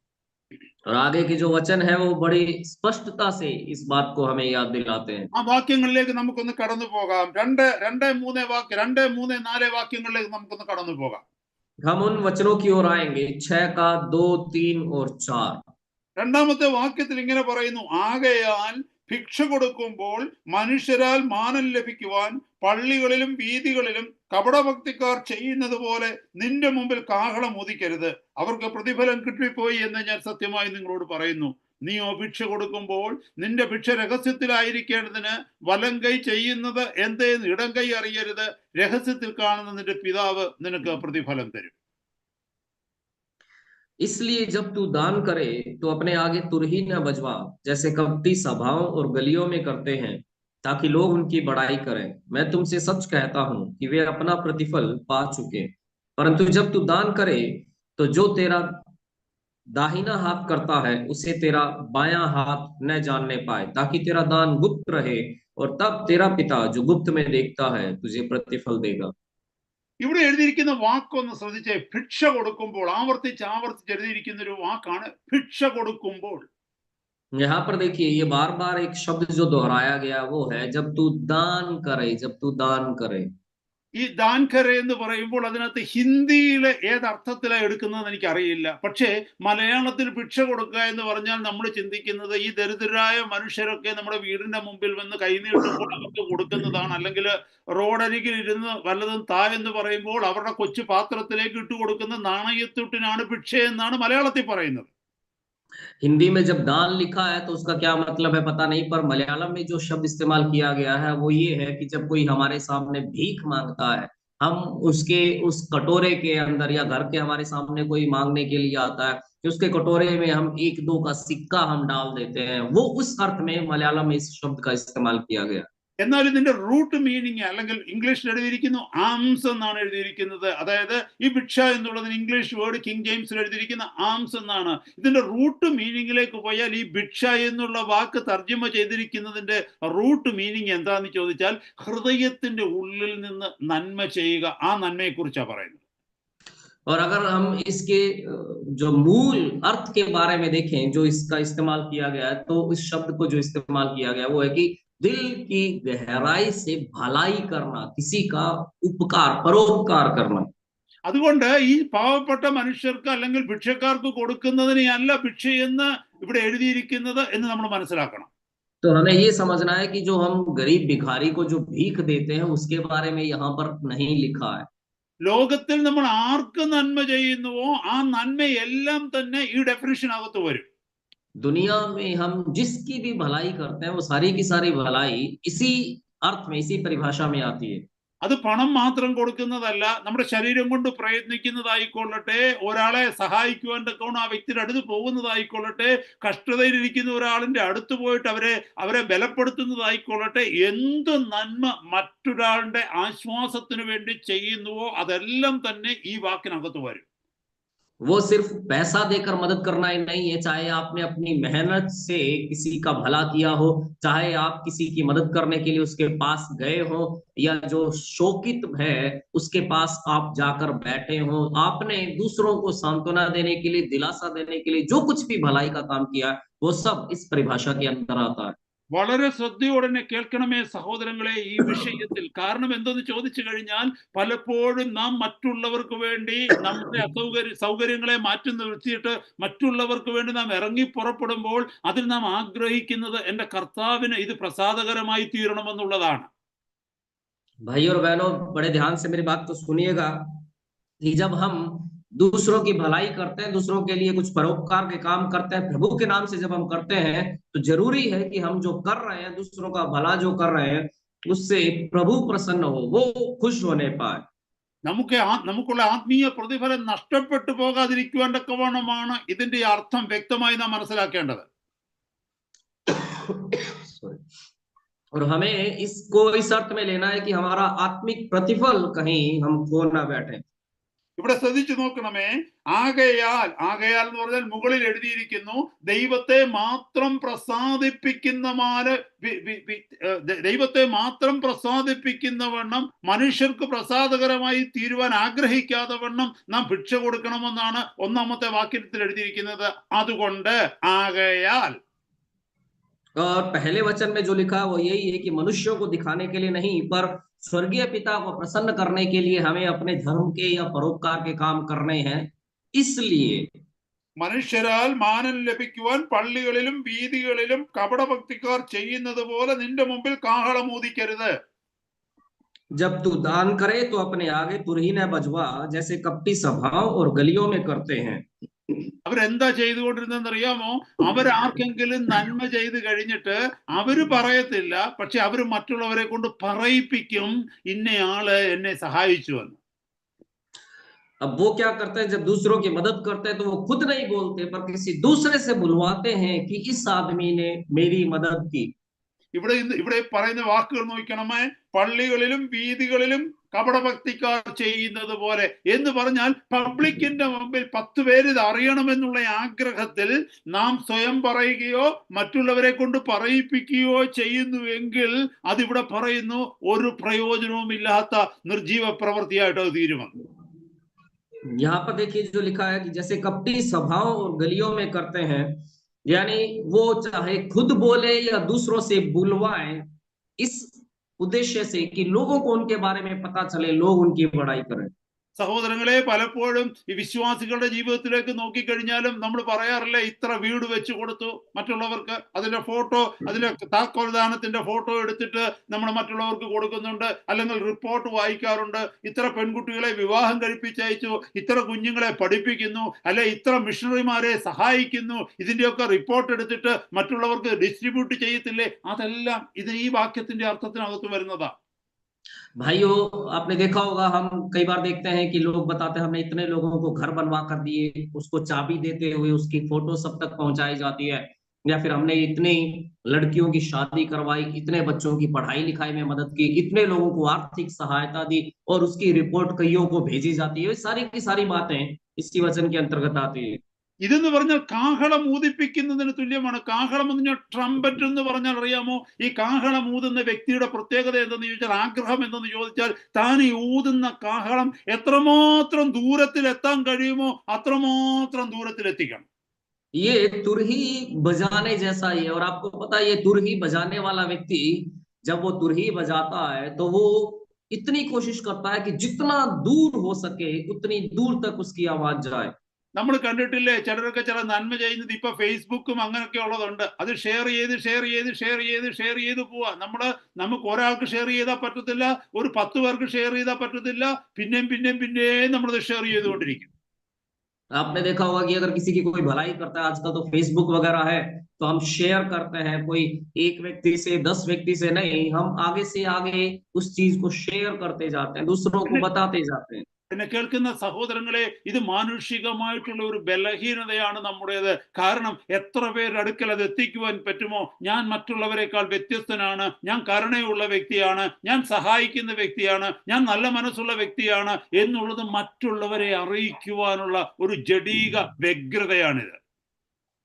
और आगे के जो वचन है वो बड़ी स्पष्टता से इस बात को हमें याद दिलाते हैं। ആ വാക്യങ്ങളിലേക്ക് നമുക്കൊന്ന് കടന്നു പോകാം. 2-3-4 വാക്യങ്ങളിലേക്ക് നമുക്കൊന്ന് കടന്നു പോകാം. हम उन वचनों की ओर आएंगे, 6 का 2, 3 और 4। രണ്ടാമത്തെ വാക്യത്തിൽ ഇങ്ങനെ പറയുന്നു, ആകയാൽ ഭിക്ഷ കൊടുക്കുമ്പോൾ മനുഷ്യരാൽ മാനം ലഭിക്കുവാൻ പള്ളികളിലും വീഥികളിലും കപടഭക്തിക്കാർ ചെയ്യുന്നത് പോലെ നിന്റെ മുമ്പിൽ കാഹളം ഊതിക്കരുത്, അവർക്ക് പ്രതിഫലം കിട്ടിപ്പോയി എന്ന് ഞാൻ സത്യമായി നിങ്ങളോട് പറയുന്നു. നീയോ ഭിക്ഷ കൊടുക്കുമ്പോൾ നിന്റെ ഭിക്ഷ രഹസ്യത്തിലായിരിക്കേണ്ടതിന് വലം കൈ ചെയ്യുന്നത് എന്തേന്ന് ഇടം കൈ അറിയരുത്, രഹസ്യത്തിൽ കാണുന്ന നിന്റെ പിതാവ് നിനക്ക് പ്രതിഫലം തരും. इसलिए जब तू दान करे तो अपने आगे तुरही न बजवा, जैसे कपटी सभाओं और गलियों में करते हैं, ताकि लोग उनकी बड़ाई करें। मैं तुमसे सच कहता हूं कि वे अपना प्रतिफल पा चुके। परंतु जब तू दान करे तो जो तेरा दाहिना हाथ करता है उसे तेरा बायां हाथ न जानने पाए, ताकि तेरा दान गुप्त रहे, और तब तेरा पिता जो गुप्त में देखता है तुझे प्रतिफल देगा। ഇവിടെ എഴുതിയിരിക്കുന്ന വാക്കൊന്ന് ശ്രദ്ധിച്ചേ. ഭിക്ഷ കൊടുക്കുമ്പോൾ, ആവർത്തിച്ച് എഴുതിയിരിക്കുന്ന ഒരു വാക്കാണ് ഭിക്ഷ കൊടുക്കുമ്പോൾ. यहाँ पर देखिए, ये बार बार एक शब्द जो दोहराया गया वो है जब तू दान करे, जब तू दान करे। ഈ ദാൻകര എന്ന് പറയുമ്പോൾ അതിനകത്ത് ഹിന്ദിയിലെ ഏതർത്ഥത്തിലാണ് എടുക്കുന്നതെന്ന് എനിക്കറിയില്ല. പക്ഷേ മലയാളത്തിൽ ഭിക്ഷ കൊടുക്കുക എന്ന് പറഞ്ഞാൽ നമ്മൾ ചിന്തിക്കുന്നത് ഈ ദരിദ്രരായ മനുഷ്യരൊക്കെ നമ്മുടെ വീടിന്റെ മുമ്പിൽ വന്ന് കൈനീട്ടുമ്പോൾ അവർക്ക് കൊടുക്കുന്നതാണ്, അല്ലെങ്കിൽ റോഡരികിൽ ഇരുന്ന് വല്ലതും താ എന്ന് പറയുമ്പോൾ അവരുടെ കൊച്ചു പാത്രത്തിലേക്ക് ഇട്ട് കൊടുക്കുന്ന നാണയത്തുട്ടിനാണ് ഭിക്ഷ എന്നാണ് മലയാളത്തിൽ പറയുന്നത്. हिंदी में जब दान लिखा है तो उसका क्या मतलब है पता नहीं, पर मलयालम में जो शब्द इस्तेमाल किया गया है वो ये है कि जब कोई हमारे सामने भीख मांगता है, हम उसके उस कटोरे के अंदर या घर के हमारे सामने कोई मांगने के लिए आता है, कि उसके कटोरे में हम 1-2 का सिक्का हम डाल देते हैं, वो उस अर्थ में मलयालम में इस शब्द का इस्तेमाल किया गया। എന്നാൽ ഇതിന്റെ റൂട്ട് മീനിങ്, അല്ലെങ്കിൽ ഇംഗ്ലീഷിൽ എഴുതിയിരിക്കുന്നു ആംസ് എന്നാണ് എഴുതിയിരിക്കുന്നത്. അതായത് ഈ ഭിക്ഷ എന്നുള്ളതിന് ഇംഗ്ലീഷ് വേർഡ് കിങ് ജെയിംസിൽ എഴുതിയിരിക്കുന്ന ആംസ് എന്നാണ്. ഇതിന്റെ റൂട്ട് മീനിങ്ങിലേക്ക് പോയാൽ ഈ ഭിക്ഷ എന്നുള്ള വാക്ക് തർജ്ജമ ചെയ്തിരിക്കുന്നതിന്റെ റൂട്ട് മീനിങ് എന്താന്ന് ചോദിച്ചാൽ ഹൃദയത്തിന്റെ ഉള്ളിൽ നിന്ന് നന്മ ചെയ്യുക, ആ നന്മയെ കുറിച്ചാണ് പറയുന്നത്. और अगर हम इसके जो मूल अर्थ के बारे में देखें जो इसका इस्तेमाल किया गया है, तो इस शब्द को जो इस्तेमाल किया गया वो है कि दिल की गहराई से भलाई करना, किसी का उपकार परोपकार करना। അതുകൊണ്ട് ഈ പാവപ്പെട്ട മനുഷ്യർക്ക് അല്ലെങ്കിൽ ഭിക്ഷക്കാർക്ക് കൊടുക്കുന്നതിനെ അല്ല ഭിക്ഷയെന്ന് ഇവിടെ എഴുതിയിരിക്കുന്നത് എന്ന് നമ്മൾ മനസ്സിലാക്കണം. तो हमें ये समझना है कि जो हम गरीब भिखारी को जो भीख देते हैं उसके बारे में यहाँ पर नहीं लिखा है। ലോകത്തിൽ നമ്മൾ ആർക്ക് നന്മ ചെയ്യുന്നുവോ ആ നന്മയെല്ലാം തന്നെ ഈ ഡെഫിനിഷനകത്ത് വരും. दुनिया में हम जिसकी भी भलाई करते हैं वो सारी की सारी भलाई इसी अर्थ में, इसी परिभाषा में आती है। അത് പണം മാത്രം കൊടുക്കുന്നതല്ല, നമ്മുടെ ശരീരം കൊണ്ട് പ്രയത്നിക്കുന്നതായിക്കൊള്ളട്ടെ, ഒരാളെ സഹായിക്കുവാൻ തക്കവണ്ണം ആ വ്യക്തിയുടെ അടുത്ത് പോകുന്നതായിക്കൊള്ളട്ടെ, കഷ്ടതയിലിരിക്കുന്ന ഒരാളിന്റെ അടുത്ത് പോയിട്ട് അവരെ ബലപ്പെടുത്തുന്നതായിക്കൊള്ളട്ടെ, എന്ത് നന്മ മറ്റൊരാളുടെ ആശ്വാസത്തിന് വേണ്ടി ചെയ്യുന്നുവോ അതെല്ലാം തന്നെ ഈ വാക്കിനകത്ത് വരും. वो सिर्फ पैसा देकर मदद करना ही नहीं है, चाहे आपने अपनी मेहनत से किसी का भला किया हो, चाहे आप किसी की मदद करने के लिए उसके पास गए हो, या जो शोकित है उसके पास आप जाकर बैठे हो, आपने दूसरों को सांत्वना देने के लिए, दिलासा देने के लिए जो कुछ भी भलाई का काम किया है वो सब इस परिभाषा के अंदर आता है। വളരെ ശ്രദ്ധയോടെ തന്നെ കേൾക്കണമേ സഹോദരങ്ങളെ ഈ വിഷയത്തിൽ. കാരണം എന്തെന്ന് ചോദിച്ചു കഴിഞ്ഞാൽ പലപ്പോഴും നാം മറ്റുള്ളവർക്ക് വേണ്ടി നമ്മുടെ സൗകര്യങ്ങളെ മാറ്റി നിർത്തിയിട്ട് മറ്റുള്ളവർക്ക് വേണ്ടി നാം ഇറങ്ങി പുറപ്പെടുമ്പോൾ അതിൽ നാം ആഗ്രഹിക്കുന്നത് എൻ്റെ കർത്താവിന് ഇത് പ്രസാദകരമായി തീരണമെന്നുള്ളതാണ്. भाई और बहनों, बड़े ध्यान से मेरी बात तो सुनिएगा कि जब हम दूसरों की भलाई करते हैं, दूसरों के लिए कुछ परोपकार के काम करते हैं, प्रभु के नाम से जब हम करते हैं, तो जरूरी है कि हम जो कर रहे हैं, दूसरों का भला जो कर रहे हैं, उससे प्रभु प्रसन्न हो, वो खुश होने पाए। നമുക്കുള്ള ആത്മീയ പ്രതിഫലം നഷ്ടപ്പെട്ടു പോകാതിരിക്കുവാൻ തക്കവണ്ണമാണ് ഇതിന്റെ അർത്ഥം വ്യക്തമായി നാം മനസ്സിലാക്കേണ്ടത്. और हमें इसको इस अर्थ में लेना है कि हमारा आत्मिक प्रतिफल कहीं हम खो ना बैठे। ഇവിടെ ശ്രദ്ധിച്ചു നോക്കണമേ, ആകയാൽ എന്ന് പറഞ്ഞാൽ മുകളിൽ എഴുതിയിരിക്കുന്നു ദൈവത്തെ മാത്രം പ്രസാദിപ്പിക്കുന്നവണ്ണം മനുഷ്യർക്ക് പ്രസാദകരമായി തീരുവാൻ ആഗ്രഹിക്കാതെ വണ്ണം നാം ഭിക്ഷ കൊടുക്കണമെന്നാണ് 1-ാമത്തെ വാക്യത്തിൽ എഴുതിയിരിക്കുന്നത്. അതുകൊണ്ട് ആകയാൽ. और पहले वचन में जो लिखा है वो यही है कि मनुष्यों को दिखाने के लिए नहीं, पर स्वर्गीय पिता को प्रसन्न करने के लिए हमें अपने धर्म के या परोपकार के काम करने हैं। इसलिए മനുഷ്യരാൽ മാനം ലഭിക്കുവാൻ പള്ളികളിലും വീതികളിലും കപടഭക്തിക്കാർ ചെയ്യുന്നത് പോലെ നിന്റെ മുമ്പിൽ കാഹളം ഊതിക്കരുത്. जब तू दान करे तो अपने आगे तुरही न बजवा, जैसे कपटी सभाओं और गलियों में करते हैं। അവരെന്താ ചെയ്തുകൊണ്ടിരുന്നറിയാമോ? അവരാർക്കെങ്കിലും നന്മ ചെയ്ത് കഴിഞ്ഞിട്ട് അവര് പറയത്തില്ല, പക്ഷെ അവര് മറ്റുള്ളവരെ കൊണ്ട് പറയിപ്പിക്കും ഇന്നയാള് എന്നെ സഹായിച്ചു എന്ന്. अब वो क्या करते हैं, जब दूसरों की मदद करते हैं तो वो खुद नहीं बोलते, पर किसी दूसरे से बुलवाते हैं कि इस आदमी ने मेरी मदद की। ഇവിടെ പറയുന്ന വാക്കുകൾ നോക്കണമേ, പള്ളികളിലും വീതികളിലും കപടഭക്തിക്കാർ ചെയ്യുന്നത് പോലെ എന്ന് പറഞ്ഞാൽ പബ്ലിക്കിന്റെ മുമ്പിൽ 10 പേര് ഇത് അറിയണമെന്നുള്ള ആഗ്രഹത്തിൽ നാം സ്വയം പറയുകയോ മറ്റുള്ളവരെ കൊണ്ട് പറയിപ്പിക്കുകയോ ചെയ്യുന്നുവെങ്കിൽ അതിവിടെ പറയുന്നു ഒരു പ്രയോജനവുമില്ലാത്ത നിർജീവ പ്രവൃത്തിയായിട്ട് അത് തീരുമെന്ന്. यहाँ पर देखिए जो लिखा है कि जैसे कपटी सभाओं और गलियों में करते हैं, यानी वो चाहे खुद बोले या दूसरों से बुलवाएं, इस उद्देश्य से कि लोगों को उनके बारे में पता चले, लोग उनकी बड़ाई करें। സഹോദരങ്ങളെ, പലപ്പോഴും ഈ വിശ്വാസികളുടെ ജീവിതത്തിലേക്ക് നോക്കിക്കഴിഞ്ഞാലും നമ്മൾ പറയാറില്ല, ഇത്ര വീട് വെച്ച് കൊടുത്തു മറ്റുള്ളവർക്ക്, അതിന്റെ ഫോട്ടോ, അതിലെ താക്കോൽദാനത്തിന്റെ ഫോട്ടോ എടുത്തിട്ട് നമ്മൾ മറ്റുള്ളവർക്ക് കൊടുക്കുന്നുണ്ട്, അല്ലെങ്കിൽ റിപ്പോർട്ട് വായിക്കാറുണ്ട്, ഇത്ര പെൺകുട്ടികളെ വിവാഹം കഴിപ്പിച്ചയച്ചു, ഇത്ര കുഞ്ഞുങ്ങളെ പഠിപ്പിക്കുന്നു, അല്ലെ ഇത്ര മിഷണറിമാരെ സഹായിക്കുന്നു, ഇതിന്റെയൊക്കെ റിപ്പോർട്ട് എടുത്തിട്ട് മറ്റുള്ളവർക്ക് ഡിസ്ട്രിബ്യൂട്ട് ചെയ്യത്തില്ലേ? അതെല്ലാം ഇത് ഈ വാക്യത്തിന്റെ അർത്ഥത്തിനകത്ത് വരുന്നതാ. भाइयों, आपने देखा होगा, हम कई बार देखते हैं कि लोग बताते हैं हमने इतने लोगों को घर बनवा कर दिए, उसको चाबी देते हुए उसकी फोटो सब तक पहुंचाई जाती है, या फिर हमने इतनी लड़कियों की शादी करवाई, इतने बच्चों की पढ़ाई लिखाई में मदद की, इतने लोगों को आर्थिक सहायता दी और उसकी रिपोर्ट कईयों को भेजी जाती है। ये सारी की सारी बातें इसी वचन के अंतर्गत आती है। ഇതെന്ന് പറഞ്ഞാൽ കാഹളം ഊതിപ്പിക്കുന്നതിന് തുല്യമാണ്. കാഹളം എന്ന് പറഞ്ഞാൽ ട്രംപറ്റ് എന്ന് പറഞ്ഞാൽ അറിയാമോ? ഈ കാഹളം ഊതുന്ന വ്യക്തിയുടെ പ്രത്യേകത എന്തെന്ന് ചോദിച്ചാൽ, ആഗ്രഹം എന്തെന്ന് ചോദിച്ചാൽ, താൻ ഈ ഊതുന്ന കാഹളം എത്രമാത്രം ദൂരത്തിൽ എത്താൻ കഴിയുമോ അത്രമാത്രം ദൂരത്തിൽ എത്തിക്കണം. ये तुरही बजाने जैसा ही है, और आपको पता है ये तुरही बजाने वाला व्यक्ति जब वो तुरही बजाता है तो वो इतनी कोशिश करता है कि जितना दूर हो सके उतनी दूर तक उसकी आवाज जाए। നമ്മൾ കണ്ടിട്ടില്ലേ, ചിലരൊക്കെ ചില നന്മ ചെയ്യുന്നത് ഇപ്പൊ ഫേസ്ബുക്കും അങ്ങനെയൊക്കെ ഉള്ളതുണ്ട്, അത് ഷെയർ ചെയ്ത് പോവാ. നമുക്ക് ഒരാൾക്ക് ഷെയർ ചെയ്താൽ പറ്റത്തില്ല, ഒരു 10 പേർക്ക് ഷെയർ ചെയ്താൽ പറ്റത്തില്ല, പിന്നെയും നമ്മളത് ഷെയർ ചെയ്തുകൊണ്ടിരിക്കും. आपने देखा होगा कि अगर किसी की कोई भलाई करता है, आजकल तो फेसबुक वगैरह है, तो हम शेयर करते हैं, कोई एक व्यक्ति से 10 व्यक्ति से नहीं, हम आगे से आगे उस चीज को शेयर करते जाते हैं, दूसरों को बताते जाते हैं। എന്നെ കേൾക്കുന്ന സഹോദരങ്ങളെ, ഇത് മാനുഷികമായിട്ടുള്ള ഒരു ബലഹീനതയാണ് നമ്മുടേത്. കാരണം എത്ര പേരുടെ അടുക്കൽ അത് എത്തിക്കുവാൻ പറ്റുമോ? ഞാൻ മറ്റുള്ളവരെക്കാൾ വ്യത്യസ്തനാണ്, ഞാൻ കരുണയുള്ള വ്യക്തിയാണ്, ഞാൻ സഹായിക്കുന്ന വ്യക്തിയാണ്, ഞാൻ നല്ല മനസ്സുള്ള വ്യക്തിയാണ് എന്നുള്ളത് മറ്റുള്ളവരെ അറിയിക്കുവാനുള്ള ഒരു ജഡീക വ്യഗ്രതയാണിത്.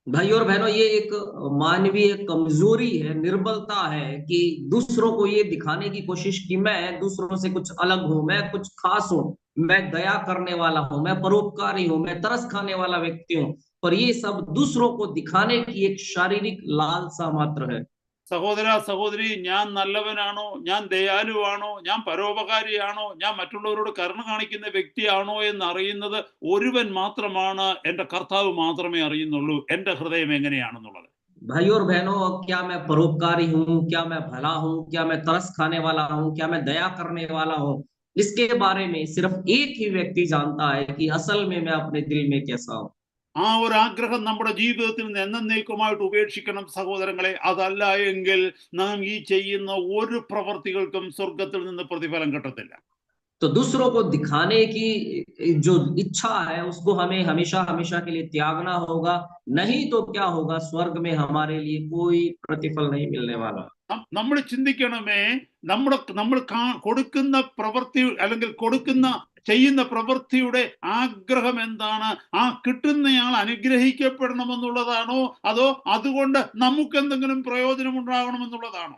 भाई और बहनों, ये एक मानवीय कमजोरी है, निर्बलता है कि दूसरों को ये दिखाने की कोशिश कि मैं दूसरों से कुछ अलग हूं, मैं कुछ खास हूं, मैं दया करने वाला हूं, मैं परोपकारी हूं, मैं तरस खाने वाला व्यक्ति हूं। पर ये सब दूसरों को दिखाने की एक शारीरिक लालसा मात्र है। സഹോദര സഹോദരി, ഞാൻ നല്ലവനാണോ, ഞാൻ ദയാലുവാണോ, ഞാൻ പരോപകാരിയാണോ, ഞാൻ മറ്റുള്ളവരോട് കരുണ കാണിക്കുന്ന വ്യക്തിയാണോ എന്നറിയുന്നത് ഒരുവൻ മാത്രമാണ്, എൻ്റെ കർത്താവ് മാത്രമേ അറിയുന്നുള്ളൂ എൻ്റെ ഹൃദയം എങ്ങനെയാണെന്നുള്ളത്. भाई और बहनों, क्या मैं परोपकारी हूँ, क्या मैं भला हूँ, क्या मैं तरस खाने वाला हूँ, क्या मैं दया करने वाला हूँ, इसके बारे में सिर्फ एक ही व्यक्ति जानता है कि असल में मैं अपने दिल में कैसा हूँ। ആ ഒരു ആഗ്രഹം നമ്മുടെ ജീവിതത്തിൽ നിന്ന് എന്നേക്കുമായിട്ട് ഉപേക്ഷിക്കണം സഹോദരങ്ങളെ. അതല്ല എങ്കിൽ നാം ഈ ചെയ്യുന്ന ഒരു പ്രവർത്തികൾക്കും സ്വർഗത്തിൽ നിന്ന് പ്രതിഫലം കിട്ടത്തില്ല. तो दूसरों को दिखाने की जो इच्छा है उसको हमें हमेशा हमेशा के लिए त्यागना होगा, नहीं तो क्या होगा, स्वर्ग में हमारे लिए कोई प्रतिफल नहीं मिलने वाला। നമ്മൾ ചിന്തിക്കണമേ, നമ്മൾ കൊടുക്കുന്ന പ്രവൃത്തി അല്ലെങ്കിൽ ചെയ്യുന്ന പ്രവൃത്തിയുടെ ആഗ്രഹം എന്താണ്? ആ കിട്ടുന്നയാൾ അനുഗ്രഹിക്കപ്പെടണമെന്നുള്ളതാണോ, അതോ അതുകൊണ്ട് നമുക്ക് എന്തെങ്കിലും പ്രയോജനം ഉണ്ടാകണമെന്നുള്ളതാണോ?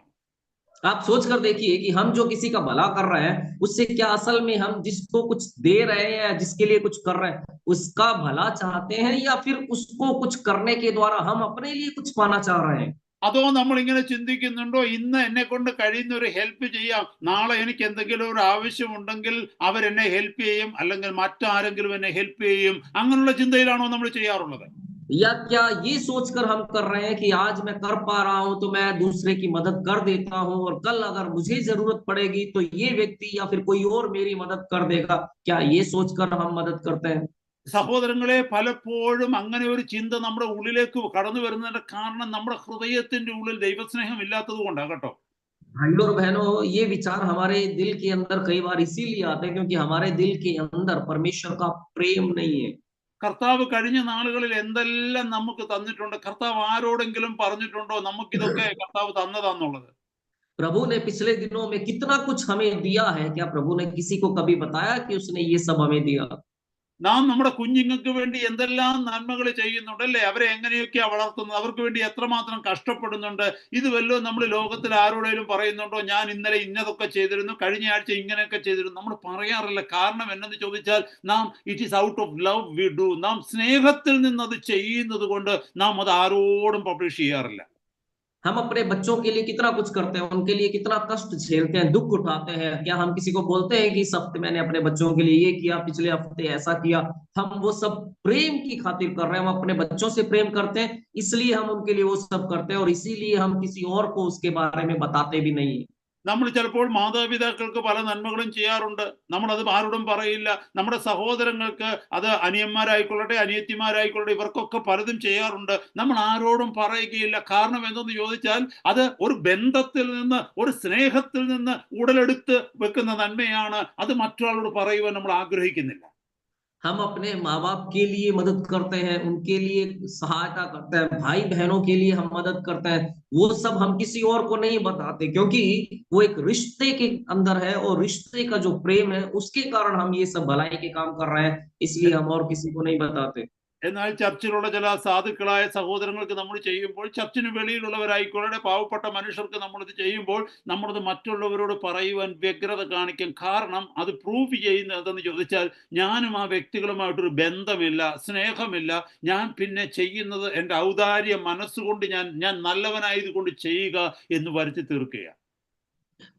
आप सोच कर देखिए कि हम जो किसी का भला कर रहे हैं उससे क्या असल में हम जिसको कुछ दे रहे हैं या जिसके लिए कुछ कर रहे हैं उसका भला चाहते हैं, या फिर उसको कुछ करने के द्वारा हम अपने लिए कुछ पाना चाह रहे हैं? അതോ നമ്മൾ ഇങ്ങനെ ചിന്തിക്കുന്നുണ്ടോ, ഇന്ന് എന്നെ കൊണ്ട് കഴിയുന്ന ഒരു ഹെൽപ്പ് ചെയ്യാം, നാളെ എനിക്ക് എന്തെങ്കിലും ഒരു ആവശ്യമുണ്ടെങ്കിൽ അവരെന്നെ ഹെൽപ്പ് ചെയ്യും, അല്ലെങ്കിൽ മറ്റാരെങ്കിലും എന്നെ ഹെൽപ്പ് ചെയ്യും, അങ്ങനെയുള്ള ചിന്തയിലാണോ നമ്മൾ ചെയ്യാറുള്ളത്? या क्या ये सोचकर हम कर रहे हैं कि आज मैं कर पा रहा हूं तो मैं दूसरे की मदद कर देता हूं, और कल अगर मुझे जरूरत पड़ेगी तो ये व्यक्ति या फिर कोई और मेरी मदद कर देगा, क्या ये सोचकर हम मदद करते हैं? സഹോദരങ്ങളെ, പലപ്പോഴും അങ്ങനെ ഒരു ചിന്ത നമ്മുടെ ഉള്ളിലേക്ക് കടന്നു വരുന്നതിന്റെ കാരണം നമ്മുടെ ഹൃദയത്തിന്റെ ഉള്ളിൽ ദൈവസ്നേഹം ഇല്ലാത്തത് കൊണ്ടാണ് കേട്ടോ. भाई और बहनों, ये विचार हमारे दिल के अंदर कई बार इसीलिए आते हैं क्योंकि हमारे दिल के अंदर परमेश्वर का प्रेम नहीं है। കർത്താവ് കഴിഞ്ഞ നാളുകളിൽ എന്തെല്ലാം നമുക്ക് തന്നിട്ടുണ്ട്? കർത്താവ് ആരോടെങ്കിലും പറഞ്ഞിട്ടുണ്ടോ നമുക്കിതൊക്കെ കർത്താവ് തന്നതാന്നുള്ളത്? प्रभु ने पिछले दिनों में कितना कुछ हमें दिया है, क्या प्रभु ने किसी को कभी बताया कि उसने ये सब हमें दिया? നാം നമ്മുടെ കുഞ്ഞുങ്ങൾക്ക് വേണ്ടി എന്തെല്ലാം നന്മകൾ ചെയ്യുന്നുണ്ട് അല്ലേ? അവരെ എങ്ങനെയൊക്കെയാ വളർത്തുന്നത്, അവർക്ക് വേണ്ടി എത്രമാത്രം കഷ്ടപ്പെടുന്നുണ്ട്. ഇത് വല്ലതും നമ്മൾ ലോകത്തിൽ ആരോടെങ്കിലും പറയുന്നുണ്ടോ, ഞാൻ ഇന്നലെ ഇന്നതൊക്കെ ചെയ്തിരുന്നു, കഴിഞ്ഞ ആഴ്ച ഇങ്ങനെയൊക്കെ ചെയ്തിരുന്നു? നമ്മൾ പറയാറില്ല. കാരണം എന്നെന്ന് ചോദിച്ചാൽ, നാം it is out of love we do, നാം സ്നേഹത്തിൽ നിന്ന് അത് ചെയ്യുന്നത് കൊണ്ട് നാം അത് ആരോടും പബ്ലിഷ് ചെയ്യാറില്ല. हम अपने बच्चों के लिए कितना कुछ करते हैं, उनके लिए कितना कष्ट झेलते हैं, दुख उठाते हैं। क्या हम किसी को बोलते हैं कि इस हफ्ते मैंने अपने बच्चों के लिए ये किया, पिछले हफ्ते ऐसा किया? हम वो सब प्रेम की खातिर कर रहे हैं, हम अपने बच्चों से प्रेम करते हैं, इसलिए हम उनके लिए वो सब करते हैं, और इसीलिए हम किसी और को उसके बारे में बताते भी नहीं है। നമ്മൾ ചിലപ്പോൾ മാതാപിതാക്കൾക്ക് പല നന്മകളും ചെയ്യാറുണ്ട്. നമ്മളത് ആരോടും പറയില്ല. നമ്മുടെ സഹോദരങ്ങൾക്ക്, അത് അനിയന്മാരായിക്കൊള്ളട്ടെ, അനിയത്തിമാരായിക്കൊള്ളട്ടെ, ഇവർക്കൊക്കെ പലതും ചെയ്യാറുണ്ട്. നമ്മൾ ആരോടും പറയുകയില്ല. കാരണം എന്തെന്ന് ചോദിച്ചാൽ, അത് ഒരു ബന്ധത്തിൽ നിന്ന്, ഒരു സ്നേഹത്തിൽ നിന്ന് ഉടലെടുത്ത് വെക്കുന്ന നന്മയാണ്. അത് മറ്റൊരാളോട് പറയുവാൻ നമ്മൾ ആഗ്രഹിക്കുന്നില്ല. हम अपने माँ बाप के लिए मदद करते हैं, उनके लिए सहायता करते हैं, भाई बहनों के लिए हम मदद करते हैं, वो सब हम किसी और को नहीं बताते, क्योंकि वो एक रिश्ते के अंदर है, और रिश्ते का जो प्रेम है उसके कारण हम ये सब भलाई के काम कर रहे हैं, इसलिए हम और किसी को नहीं बताते। എന്നാൽ ചർച്ചിലുള്ള ചില സാധുക്കളായ സഹോദരങ്ങൾക്ക് നമ്മൾ ചെയ്യുമ്പോൾ, ചർച്ചിന് വെളിയിലുള്ളവരായിക്കൊള്ളട്ടെ, പാവപ്പെട്ട മനുഷ്യർക്ക് നമ്മളിത് ചെയ്യുമ്പോൾ, നമ്മളത് മറ്റുള്ളവരോട് പറയുവാൻ വ്യഗ്രത കാണിക്കും. കാരണം അത് പ്രൂവ് ചെയ്യുന്നത് എന്തെന്ന് ചോദിച്ചാൽ, ഞാനും ആ വ്യക്തികളുമായിട്ടൊരു ബന്ധമില്ല, സ്നേഹമില്ല. ഞാൻ പിന്നെ ചെയ്യുന്നത് എൻ്റെ ഔദാര്യ മനസ്സുകൊണ്ട്, ഞാൻ നല്ലവനായതുകൊണ്ട് ചെയ്യുക എന്ന് വരുത്തി തീർക്കുകയാണ്.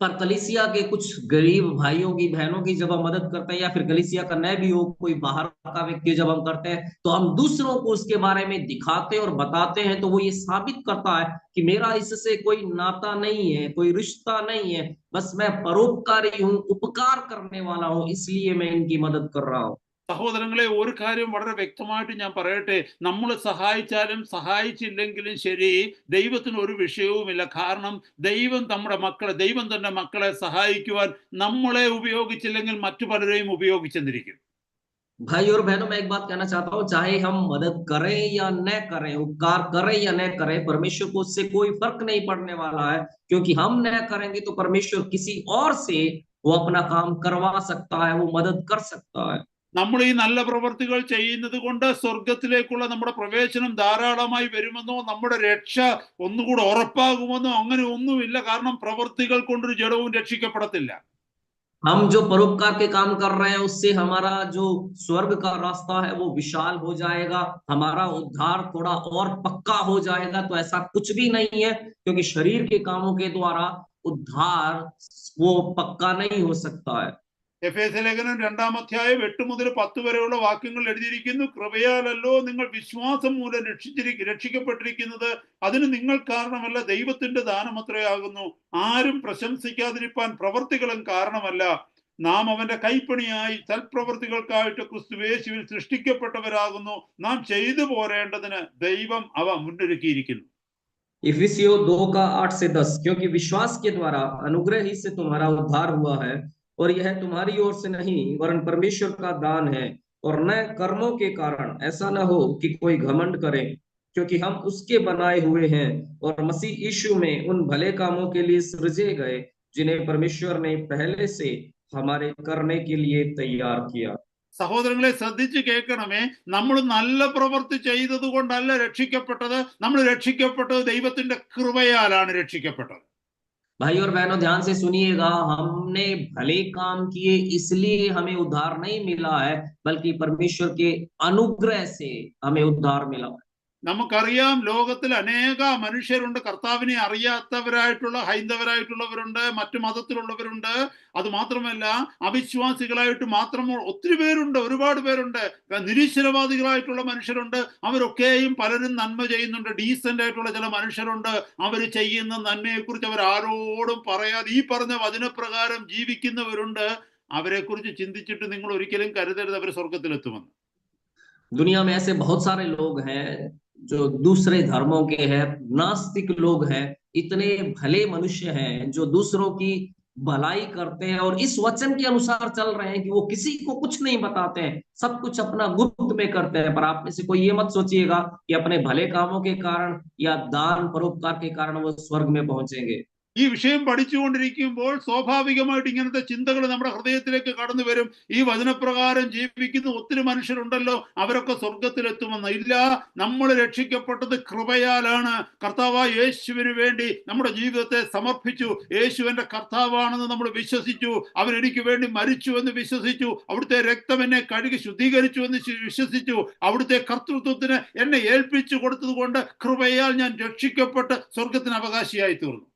पर कलीसिया के कुछ गरीब भाइयों की बहनों की जब हम मदद करते हैं, या फिर कलीसिया का न भी हो, कोई बाहर का व्यक्ति जब हम करते हैं, तो हम दूसरों को उसके बारे में दिखाते और बताते हैं, तो वो ये साबित करता है कि मेरा इससे कोई नाता नहीं है, कोई रिश्ता नहीं है, बस मैं परोपकारी हूँ, उपकार करने वाला हूँ, इसलिए मैं इनकी मदद कर रहा हूँ। സഹോദരങ്ങളെ, ഒരു കാര്യം വളരെ വ്യക്തമായിട്ട് ഞാൻ പറയട്ടെ. നമ്മൾ സഹായിച്ചാലും സഹായിച്ചില്ലെങ്കിലും ശരി, ദൈവത്തിന് ഒരു വിഷയവുമില്ല. കാരണം ദൈവം തന്റെ മക്കളെ സഹായിക്കുവാൻ നമ്മളെ ഉപയോഗിച്ചില്ലെങ്കിൽ മറ്റു പലരെയും ഉപയോഗിച്ചെന്നിരിക്കും. भाई और बहनों, मैं एक बात कहना चाहता हूँ, चाहे हम मदद करें या न करें, उपकार करें या न करें, परमेश्वर को उससे कोई फर्क नहीं पड़ने वाला है, क्योंकि हम न करेंगे तो परमेश्वर किसी और से वो अपना काम करवा सकता है, वो मदद कर सकता है। നമ്മൾ ഈ നല്ല പ്രവർത്തികൾ ചെയ്യുന്നത് കൊണ്ട് സ്വർഗത്തിലേക്കുള്ള നമ്മുടെ പ്രവേശനം ധാരാളമായി വരുമെന്നോ, നമ്മുടെ രക്ഷ ഒന്നുകൂടെ ഉറപ്പാകുമെന്നോ അങ്ങനെ ഒന്നുമില്ല. കാരണം പ്രവർത്തികൾ കൊണ്ടൊരു ജഡവും രക്ഷിക്കപ്പെടത്തില്ല. हम जो परोपकार के काम कर रहे हैं, उससे हमारा जो स्वर्ग का रास्ता है वो विशाल हो जाएगा, हमारा उद्धार थोड़ा और पक्का हो जाएगा, तो ऐसा कुछ भी नहीं है, क्योंकि शरीर के कामों के द्वारा उद्धार वो पक्का नहीं हो सकता है। എഫേസ്യ ലേഖനം 2-ാം അധ്യായം 8 മുതൽ 10 വരെയുള്ള വാക്യങ്ങൾ എഴുതിയിരിക്കുന്നു. കൃപയാലല്ലോ നിങ്ങൾ വിശ്വാസം മൂലം രക്ഷിക്കപ്പെട്ടിരിക്കുന്നത്, അതിന് നിങ്ങൾ കാരണമല്ല, ദൈവത്തിന്റെ ദാനമത്രയാകുന്നു. ആരും പ്രശംസിക്കാതിരിപ്പാൻ പ്രവർത്തികളും കാരണമല്ല. നാം അവന്റെ കൈപ്പണിയായി സൽപ്രവൃത്തികൾക്കായിട്ട് ക്രിസ്തുയേശുവിൽ സൃഷ്ടിക്കപ്പെട്ടവരാകുന്നു. നാം ചെയ്തു പോരേണ്ടതിന് ദൈവം അവ മുന്നൊരുക്കിയിരിക്കുന്നു. इफिसियों 2:8-10, क्योंकि विश्वास के द्वारा अनुग्रह ही से तुम्हारा उद्धार हुआ है, और यह तुम्हारी ओर से नहीं वरन परमेश्वर का दान है, और न कर्मों के कारण, ऐसा न हो कि कोई घमंड करे, क्योंकि हम उसके बनाए हुए हैं और मसीह यीशु में उन भले कामों के लिए सृजे गए, जिन्हें परमेश्वर ने पहले से हमारे करने के लिए तैयार किया। സഹോദരങ്ങളെ, ശ്രദ്ധിച്ച് കേൾക്കണമേ. നമ്മൾ നല്ല പ്രവൃത്തി ചെയ്തത് കൊണ്ടല്ല രക്ഷിക്കപ്പെട്ടത്. നമ്മൾ രക്ഷിക്കപ്പെട്ടത് ദൈവത്തിന്റെ കൃപയാലാണ് രക്ഷിക്കപ്പെട്ടത്. भाई और बहनों, ध्यान से सुनिएगा, हमने भले काम किए इसलिए हमें उद्धार नहीं मिला है, बल्कि परमेश्वर के अनुग्रह से हमें उद्धार मिला है। നമുക്കറിയാം, ലോകത്തിൽ അനേക മനുഷ്യരുണ്ട്. കർത്താവിനെ അറിയാത്തവരായിട്ടുള്ള ഹൈന്ദവരായിട്ടുള്ളവരുണ്ട്, മറ്റു മതത്തിലുള്ളവരുണ്ട്. അത് മാത്രമല്ല, അവിശ്വാസികളായിട്ട് മാത്രം ഒത്തിരി പേരുണ്ട്, ഒരുപാട് പേരുണ്ട്. നിരീശ്വരവാദികളായിട്ടുള്ള മനുഷ്യരുണ്ട്. അവരൊക്കെയും പലരും നന്മ ചെയ്യുന്നുണ്ട്. ഡീസന്റ് ആയിട്ടുള്ള ചില മനുഷ്യരുണ്ട്. അവർ ചെയ്യുന്ന നന്മയെക്കുറിച്ച് അവർ ആരോടും പറയാതെ ഈ പറഞ്ഞ വചനപ്രകാരം ജീവിക്കുന്നവരുണ്ട്. അവരെ കുറിച്ച് ചിന്തിച്ചിട്ട് നിങ്ങൾ ഒരിക്കലും കരുതരുത് അവർ സ്വർഗത്തിലെത്തുമെന്ന്. दुनिया में ऐसे बहुत सारे लोग हैं जो दूसरे धर्मों के हैं, नास्तिक लोग हैं, इतने भले मनुष्य हैं जो दूसरों की भलाई करते हैं और इस वचन के अनुसार चल रहे हैं कि वो किसी को कुछ नहीं बताते हैं, सब कुछ अपना गुप्त में करते हैं। पर आप में से कोई ये मत सोचिएगा कि अपने भले कामों के कारण या दान परोपकार के कारण वो स्वर्ग में पहुंचेंगे। ഈ വിഷയം പഠിച്ചുകൊണ്ടിരിക്കുമ്പോൾ സ്വാഭാവികമായിട്ട് ഇങ്ങനത്തെ ചിന്തകൾ നമ്മുടെ ഹൃദയത്തിലേക്ക് കടന്നു വരും. ഈ വചനപ്രകാരം ജീവിക്കുന്ന ഒത്തിരി മനുഷ്യരുണ്ടല്ലോ, അവരൊക്കെ സ്വർഗത്തിലെത്തുമെന്ന്. ഇല്ല, നമ്മൾ രക്ഷിക്കപ്പെട്ടത് കൃപയാലാണ്. കർത്താവായ യേശുവിന് വേണ്ടി നമ്മുടെ ജീവിതത്തെ സമർപ്പിച്ചു. യേശു എന്റെ കർത്താവാണെന്ന് നമ്മൾ വിശ്വസിച്ചു. അവൻ എനിക്ക് വേണ്ടി മരിച്ചു എന്ന് വിശ്വസിച്ചു. അവിടുത്തെ രക്തം എന്നെ കഴുകി ശുദ്ധീകരിച്ചു എന്ന് വിശ്വസിച്ചു. അവിടുത്തെ കർത്തൃത്വത്തിന് എന്നെ ഏൽപ്പിച്ചു കൊടുത്തത് കൊണ്ട് കൃപയാൽ ഞാൻ രക്ഷിക്കപ്പെട്ട് സ്വർഗത്തിന് അവകാശിയായി തീർന്നു.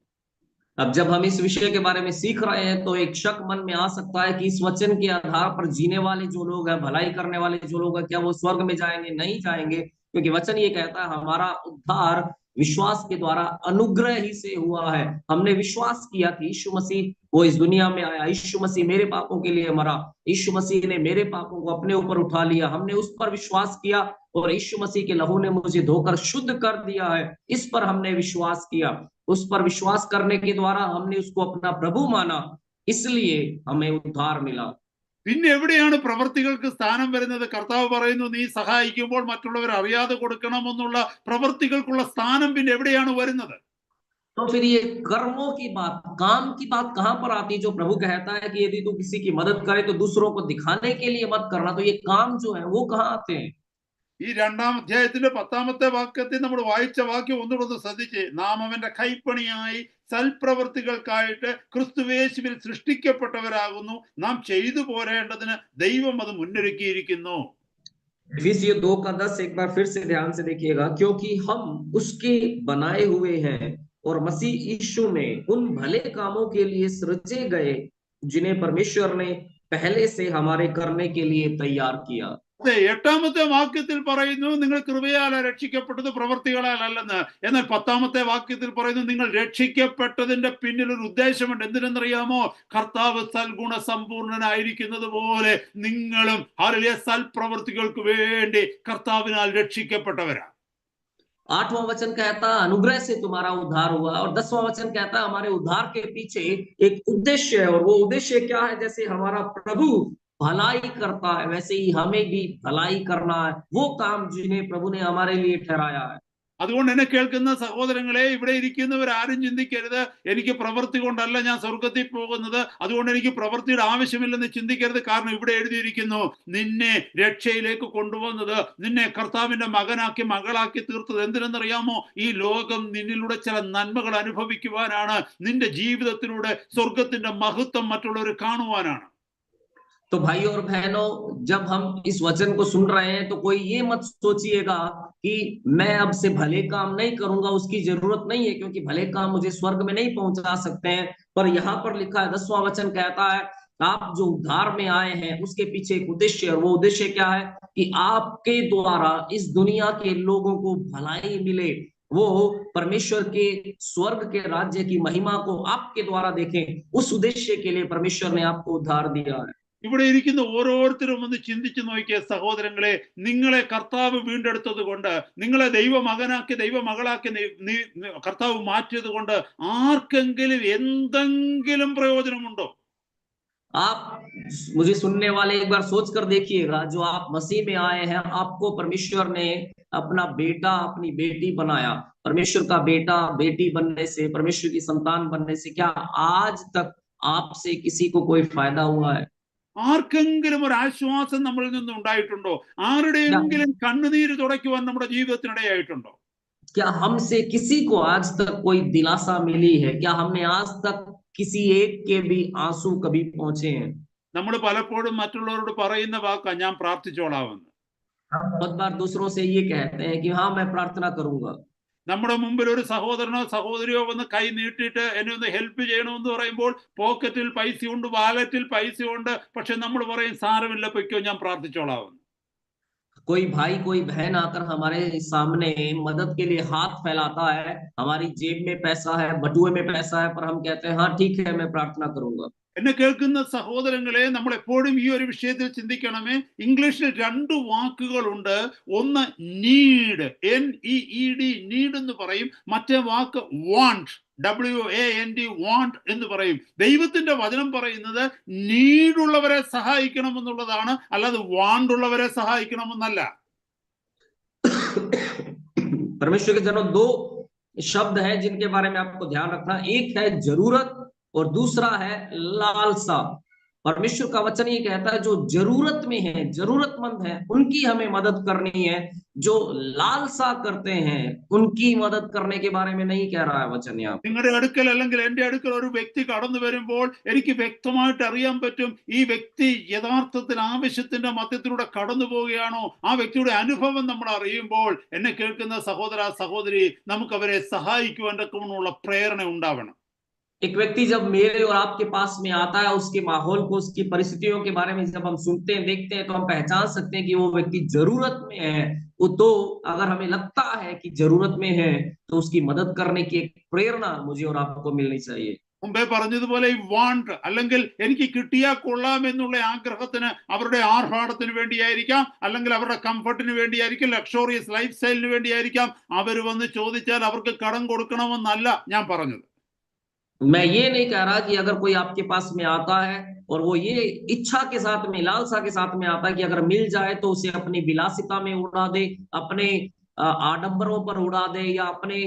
अब जब हम इस विषय के बारे में सीख रहे हैं तो एक शक मन में आ सकता है कि इस वचन के आधार पर जीने वाले जो लोग हैं, भलाई करने वाले जो लोग हैं, क्या वो स्वर्ग में जाएंगे? नहीं जाएंगे, क्योंकि वचन ये कहता है हमारा उद्धार विश्वास के द्वारा अनुग्रह ही से हुआ है। हमने विश्वास किया कि यीशु मसीह वो इस दुनिया में आया, यीशु मसीह मेरे पापों के लिए मरा, यीशु मसीह ने मेरे पापों को अपने ऊपर उठा लिया। हमने उस पर विश्वास किया और यीशु मसीह के लहू ने मुझे धोकर शुद्ध कर दिया है। इस पर हमने विश्वास किया। उस पर विश्वास करने के द्वारा हमने उसको अपना प्रभु माना, इसलिए हमें उद्धार मिला। പിന്നെ എവിടെയാണ് പ്രവർത്തികൾക്ക് സ്ഥാനം വരുന്നത്? കർത്താവ് പറയുന്നു, നീ സഹായിക്കുമ്പോൾ മറ്റുള്ളവർ അറിയാതെ കൊടുക്കണമെന്നുള്ള പ്രവർത്തികൾക്കുള്ള സ്ഥാനം പിന്നെ എവിടെയാണ് വരുന്നത്? तो फिर ये कर्मों की बात, काम की बात कहां पर आती है? जो प्रभु कहता है कि यदि तू किसी की मदद करे तो दूसरों को दिखाने के लिए मत करना, तो ये काम जो है वो कहाँ आते हैं? ഈ 2-ാം അധ്യായത്തിന്റെ 10-ാമത്തെ വാക്യത്തിൽ നമ്മൾ വായിച്ച വാക്യം ഒന്നുകൂടെ ശ്രദ്ധിച്ച്, നാം അവന്റെ കൈപ്പണിയായി സൽപ്രവൃത്തികൾക്കായിട്ട് ക്രിസ്തുവേശുവിൽ സൃഷ്ടിക്കപ്പെട്ടവരാകുന്നു, നാം ചെയ്തു പോരേണ്ടതിന് ദൈവം അത് മുന്നൊരുക്കിയിരിക്കുന്നു. इफिसियों 2 का 10 एक बार फिर से ध्यान से देखिएगा, क्योंकि हम उसके बनाए हुए हैं और मसीह यीशु में उन भले कामों के लिए सृजे गए जिन्हें परमेश्वर ने पहले से हमारे करने के लिए तैयार किया। 8-ാമത്തെ വാക്യത്തിൽ പറയുന്നു നിങ്ങൾ കൃപയാൽ രക്ഷിക്കപ്പെട്ടത് പ്രവൃത്തികളാൽ അല്ലെന്ന്. എന്നാൽ 10-ാമത്തെ വാക്യത്തിൽ പറയുന്നു നിങ്ങൾ രക്ഷിക്കപ്പെട്ടതിന്റെ പിന്നിൽ ഒരു ഉദ്ദേശമുണ്ട്. എന്തിനെന്നറിയാമോ? കർത്താവ് സൽഗുണ സമ്പൂർണനായിരിക്കുന്നത് പോലെ നിങ്ങളും സൽപ്രവൃത്തികൾക്ക് വേണ്ടി കർത്താവിനാൽ രക്ഷിക്കപ്പെട്ടവരാ. 8वां वचन कहता अनुग्रह से तुम्हारा उद्धार हुआ, और 10वां वचन कहता हमारे उद्धार के पीछे एक उद्देश्य है, और वो उद्देश्य क्या है? जैसे हमारा प्रभु भलाई करता है वैसे ही हमें भी भलाई करना है, वो काम जिन्हें प्रभु ने हमारे लिए ठहराया है। അതുകൊണ്ട് എന്നെ കേൾക്കുന്ന സഹോദരങ്ങളെ, ഇവിടെ ഇരിക്കുന്നവർ ആരും ചിന്തിക്കരുത് എനിക്ക് പ്രവൃത്തി കൊണ്ടല്ല ഞാൻ സ്വർഗത്തിൽ പോകുന്നത്, അതുകൊണ്ട് എനിക്ക് പ്രവൃത്തിയുടെ ആവശ്യമില്ലെന്ന് ചിന്തിക്കരുത്. കാരണം ഇവിടെ എഴുതിയിരിക്കുന്നു, നിന്നെ രക്ഷയിലേക്ക് കൊണ്ടുവന്നത്, നിന്നെ കർത്താവിന്റെ മകനാക്കി മകളാക്കി തീർത്തത് എന്തിനെന്നറിയാമോ? ഈ ലോകം നിന്നിലൂടെ ചില നന്മകൾ അനുഭവിക്കുവാനാണ്, നിന്റെ ജീവിതത്തിലൂടെ സ്വർഗത്തിന്റെ മഹത്വം മറ്റുള്ളവർ കാണുവാനാണ്. तो भाई और बहनों, जब हम इस वचन को सुन रहे हैं तो कोई ये मत सोचिएगा कि मैं अब से भले काम नहीं करूंगा, उसकी जरूरत नहीं है, क्योंकि भले काम मुझे स्वर्ग में नहीं पहुंचा सकते हैं। पर यहाँ पर लिखा है, 10वां वचन कहता है आप जो उद्धार में आए हैं उसके पीछे एक उद्देश्य है। वो उद्देश्य क्या है? कि आपके द्वारा इस दुनिया के लोगों को भलाई मिले, वो परमेश्वर के स्वर्ग के राज्य की महिमा को आपके द्वारा देखें। उस उद्देश्य के लिए परमेश्वर ने आपको उद्धार दिया है। ഇവിടെ ഇരിക്കുന്ന ഓരോരുത്തരും ഒന്ന് ചിന്തിച്ചു നോക്കിയ സഹോദരങ്ങളെ, നിങ്ങളെ കർത്താവ് വീണ്ടെടുത്തത് കൊണ്ട്, നിങ്ങളെ ദൈവമകനാക്കി ദൈവമകളാക്കി കർത്താവ് മാറ്റിയത് കൊണ്ട് ആർക്കെങ്കിലും എന്തെങ്കിലും പ്രയോജനമുണ്ടോ? आप मुझे सुनने वाले एक बार सोच कर देखिएगा, जो आप मसीह में आए हैं, आपको परमेश्वर ने अपना बेटा अपनी बेटी बनाया। परमेश्वर का बेटा बेटी बनने से, परमेश्वर की संतान बनने से क्या आज तक आपसे किसी को कोई फायदा हुआ है? ആർക്കെങ്കിലും ഒരു ആശ്വാസം നമ്മളിൽ നിന്ന് ഉണ്ടായിട്ടുണ്ടോ? ആരുടെയെങ്കിലും കണ്ണുനീര് തുടയ്ക്കുവാൻ നമ്മുടെ ജീവിതത്തിനിടയായിട്ടുണ്ടോ? क्या हमसे किसी को आज तक कोई दिलासा मिली है? क्या हमने आज तक किसी एक के भी आंसू कभी पहुंचे हैं? നമ്മൾ പലപ്പോഴും മറ്റുള്ളവരോട് പറയുന്ന വാക്കാ ഞാൻ പ്രാർത്ഥിച്ചോളാമെന്ന്. बहुत बार दूसरों से ये कहते हैं कि हाँ मैं प्रार्थना करूंगा। നമ്മുടെ മുമ്പിൽ ഒരു സഹോദരനോ സഹോദരിയോ വന്ന് കൈ നീട്ടിയിട്ട് എന്നെ ഒന്ന് ഹെൽപ്പ് ചെയ്യണമെന്ന് പറയുമ്പോൾ പോക്കറ്റിൽ പൈസയുണ്ട്, വാലറ്റിൽ പൈസയുണ്ട്, പക്ഷെ നമ്മൾ പറയും സാരമില്ല പൊയ്ക്കോ ഞാൻ പ്രാർത്ഥിച്ചോളാമെന്ന്. कोई भाई कोई बहन आकर हमारे सामने मदद के लिए हाथ फैलाता है, हमारी जेब में पैसा है, बटुए में पैसा है, पर हम कहते हैं हाँ ठीक है मैं प्रार्थना करूंगा। എന്നെ കേൾക്കുന്ന സഹോദരങ്ങളെ, നമ്മൾ എപ്പോഴും ഈ ഒരു വിഷയത്തിൽ ചിന്തിക്കണമേ. ഇംഗ്ലീഷിൽ 2 വാക്കുകളുണ്ട്. ഒന്ന് നീഡ്, NEED, നീഡ് എന്ന് പറയും. മറ്റേ വാക്ക് വാണ്ട്, WANT, വാണ്ട് എന്ന് പറയും. ദൈവത്തിന്റെ വചനം പറയുന്നത് നീഡുള്ളവരെ സഹായിക്കണമെന്നുള്ളതാണ്, അല്ലാതെ വാണ്ടുള്ളവരെ സഹായിക്കണമെന്നല്ല. परमेश्वर के जनों, 2 शब्द है जिनके बारे में आपको ध्यान रखना, एक है जरूरत और दूसरा है लालसा। परमेश्वर का वचन ये कहता है जो जरूरत में है, जरूरतमंद है, उनकी हमें मदद करनी है। जो लालसा करते हैं उनकी मदद करने के बारे में नहीं कह रहा है वचन यहाँ पे। നിങ്ങളുടെ അടുക്കൽ അല്ലെങ്കിൽ എൻ്റെ അടുക്കൽ ഒരു വ്യക്തി കടന്നു വരുമ്പോൾ എനിക്ക് വ്യക്തമായിട്ട് അറിയാൻ പറ്റും ഈ വ്യക്തി യഥാർത്ഥത്തിൽ ആവശ്യത്തിന്റെ മധ്യത്തിലൂടെ കടന്നു പോവുകയാണോ. ആ വ്യക്തിയുടെ അനുഭവം നമ്മൾ അറിയുമ്പോൾ എന്നെ കേൾക്കുന്ന സഹോദര സഹോദരി നമുക്ക് അവരെ സഹായിക്കുവാൻ തക്കവണ്ണമുള്ള പ്രേരണ ഉണ്ടാവണം. एक व्यक्ति जब मेरे और आपके पास में आता है, उसके माहौल को, उसकी परिस्थितियों के बारे में जब हम सुनते हैं, देखते हैं, तो हम पहचान सकते हैं कि वो व्यक्ति जरूरत में है। तो अगर हमें लगता है कि जरूरत में है तो उसकी मदद करने की एक प्रेरणा मुझे और आपको मिलनी चाहिए। മുമ്പേ പറഞ്ഞതുപോലെ ഈ വാണ്ട് അല്ലെങ്കിൽ എനിക്ക് കിട്ടിയാൽ കൊള്ളാം എന്നുള്ള ആഗ്രഹത്തിന് അവരുടെ ആർഭാടത്തിന് വേണ്ടിയായിരിക്കാം, അല്ലെങ്കിൽ അവരുടെ കംഫർട്ടിന് വേണ്ടിയായിരിക്കും, ലക്ഷോറിയസ് ലൈഫ് സ്റ്റൈലിന് വേണ്ടിയായിരിക്കാം അവർ വന്ന് ചോദിച്ചാൽ അവർക്ക് കടം കൊടുക്കണമെന്നല്ല ഞാൻ പറഞ്ഞത്. मैं ये नहीं कह रहा कि अगर कोई आपके पास में आता है और वो ये इच्छा के साथ में, लालसा के साथ में आता है कि अगर मिल जाए तो उसे अपनी विलासिता में उड़ा दे, अपने आडंबरों पर उड़ा दे, या अपने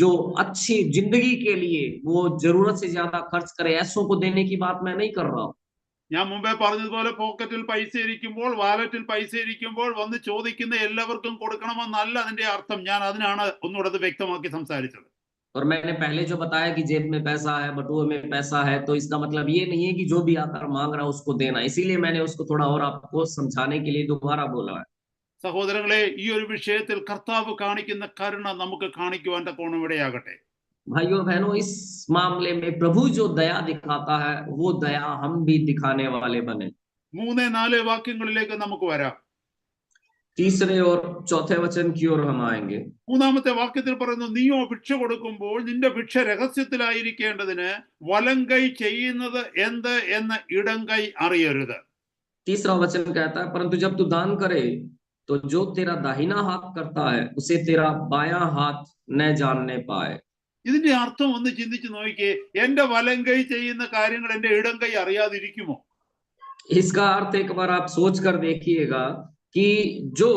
जो अच्छी जिंदगी के लिए वो जरूरत से ज्यादा खर्च करे, ऐसों को देने की बात मैं नहीं कर रहा हूँ। ഞാൻ മുമ്പേ പറഞ്ഞതുപോലെ പോക്കറ്റിൽ പൈസ ഇരിക്കുമ്പോൾ, വാലറ്റിൽ പൈസ ഇരിക്കുമ്പോൾ വന്ന് ചോദിക്കുന്ന എല്ലാവർക്കും കൊടുക്കണമെന്നല്ല അതിന്റെ അർത്ഥം. ഞാൻ അതിനാണ് ഒന്നുകൂടെ അത് വ്യക്തമാക്കി സംസാരിച്ചത്. और मैंने पहले जो बताया कि जेब में पैसा है, बटुए में पैसा है, तो इसका मतलब ये नहीं है कि जो भी आकर मांग रहा है उसको देना। इसीलिए मैंने उसको थोड़ा और आपको समझाने के लिए दोबारा बोला है। സഹോദരങ്ങളെ, ഈ ഒരു വിഷയത്തിൽ കർത്താവ് കാണിക്കുന്ന കരുണ നമുക്ക് കാണിക്കുവാൻ തക്കവണ്ണം ഇടയാകട്ടെ. भाई और बहनों, इस मामले में प्रभु जो दया दिखाता है वो दया हम भी दिखाने वाले बने। 3-4 വാക്യങ്ങളിലേക്ക് നമുക്ക് വരാം. तीसरे और चौथे वचन की ओर हम आएंगे। 3-ാമത്തെ വാക്യത്തിൽ പറയുന്നു, നീയോ ഭിക്ഷ കൊടുക്കുമ്പോൾ നിന്റെ ഭിക്ഷ രഹസ്യത്തിലായിരിക്കേണ്ടതിന് വലങ്കൈ ചെയ്യുന്നത് എന്ത് എന്ന് ഇടങ്കൈ അറിയരുത്. तीसरा वचन कहता है, परंतु जब तू दान करे तो जो तेरा दाहिना हाथ करता है उसे तेरा बायां हाथ न जानने पाए। ഇതിന്റെ അർത്ഥം ഒന്ന് ചിന്തിച്ചു നോക്കിയേ. എന്റെ വലങ്കൈ ചെയ്യുന്ന കാര്യങ്ങൾ എന്റെ ഇടങ്കൈ അറിയാതിരിക്കുമോ? इसका अर्थ एक बार आप सोच कर देखिएगा कि जो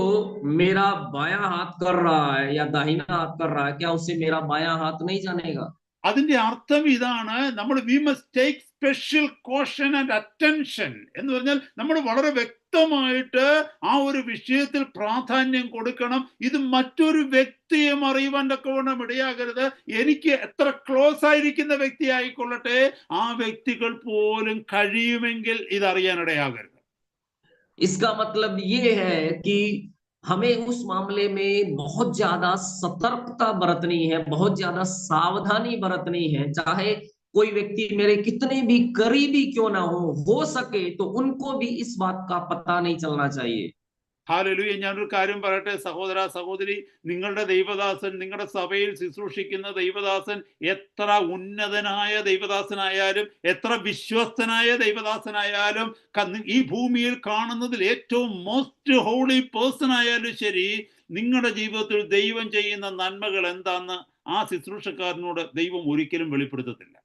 मेरा बायां हाथ कर रहा है या दाहिना हाथ कर रहा है, क्या उसे मेरा बायां हाथ नहीं जानेगा? അതിന്റെ അർത്ഥം ഇതാണ്, നമ്മൾ we must take special caution and attention എന്ന് പറഞ്ഞാൽ നമ്മൾ വളരെ വ്യക്തമായിട്ട് ആ ഒരു വിഷയത്തിൽ പ്രാധാന്യം കൊടുക്കണം. ഇത് മറ്റൊരു വ്യക്തിയും അറിയുവാൻ തക്കവണ്ണം ഇടയാകരുത്. എനിക്ക് എത്ര ക്ലോസ് ആയിരിക്കുന്ന വ്യക്തി ആയിക്കൊള്ളട്ടെ, ആ വ്യക്തികൾ പോലും കഴിയുമെങ്കിൽ ഇതറിയാൻ ഇടയാകരുത്. इसका मतलब ये है कि हमें उस मामले में बहुत ज्यादा सतर्कता बरतनी है, बहुत ज्यादा सावधानी बरतनी है। चाहे कोई व्यक्ति मेरे कितने भी करीबी क्यों ना हो सके तो उनको भी इस बात का पता नहीं चलना चाहिए। ഹല്ലേലൂയ. ഞാനൊരു കാര്യം പറയട്ടെ സഹോദര സഹോദരി, നിങ്ങളുടെ ദൈവദാസൻ, നിങ്ങളുടെ സഭയിൽ ശുശ്രൂഷിക്കുന്ന ദൈവദാസൻ എത്ര ഉന്നതനായ ദൈവദാസനായാലും, എത്ര വിശ്വസ്തനായ ദൈവദാസനായാലും, ഈ ഭൂമിയിൽ കാണുന്നതിൽ ഏറ്റവും മോസ്റ്റ് ഹോളി പേഴ്സൺ ആയാലും ശരി, നിങ്ങളുടെ ജീവിതത്തിൽ ദൈവം ചെയ്യുന്ന നന്മകൾ എന്താന്ന് ആ ശുശ്രൂഷക്കാരനോട് ദൈവം ഒരിക്കലും വെളിപ്പെടുത്തത്തില്ല.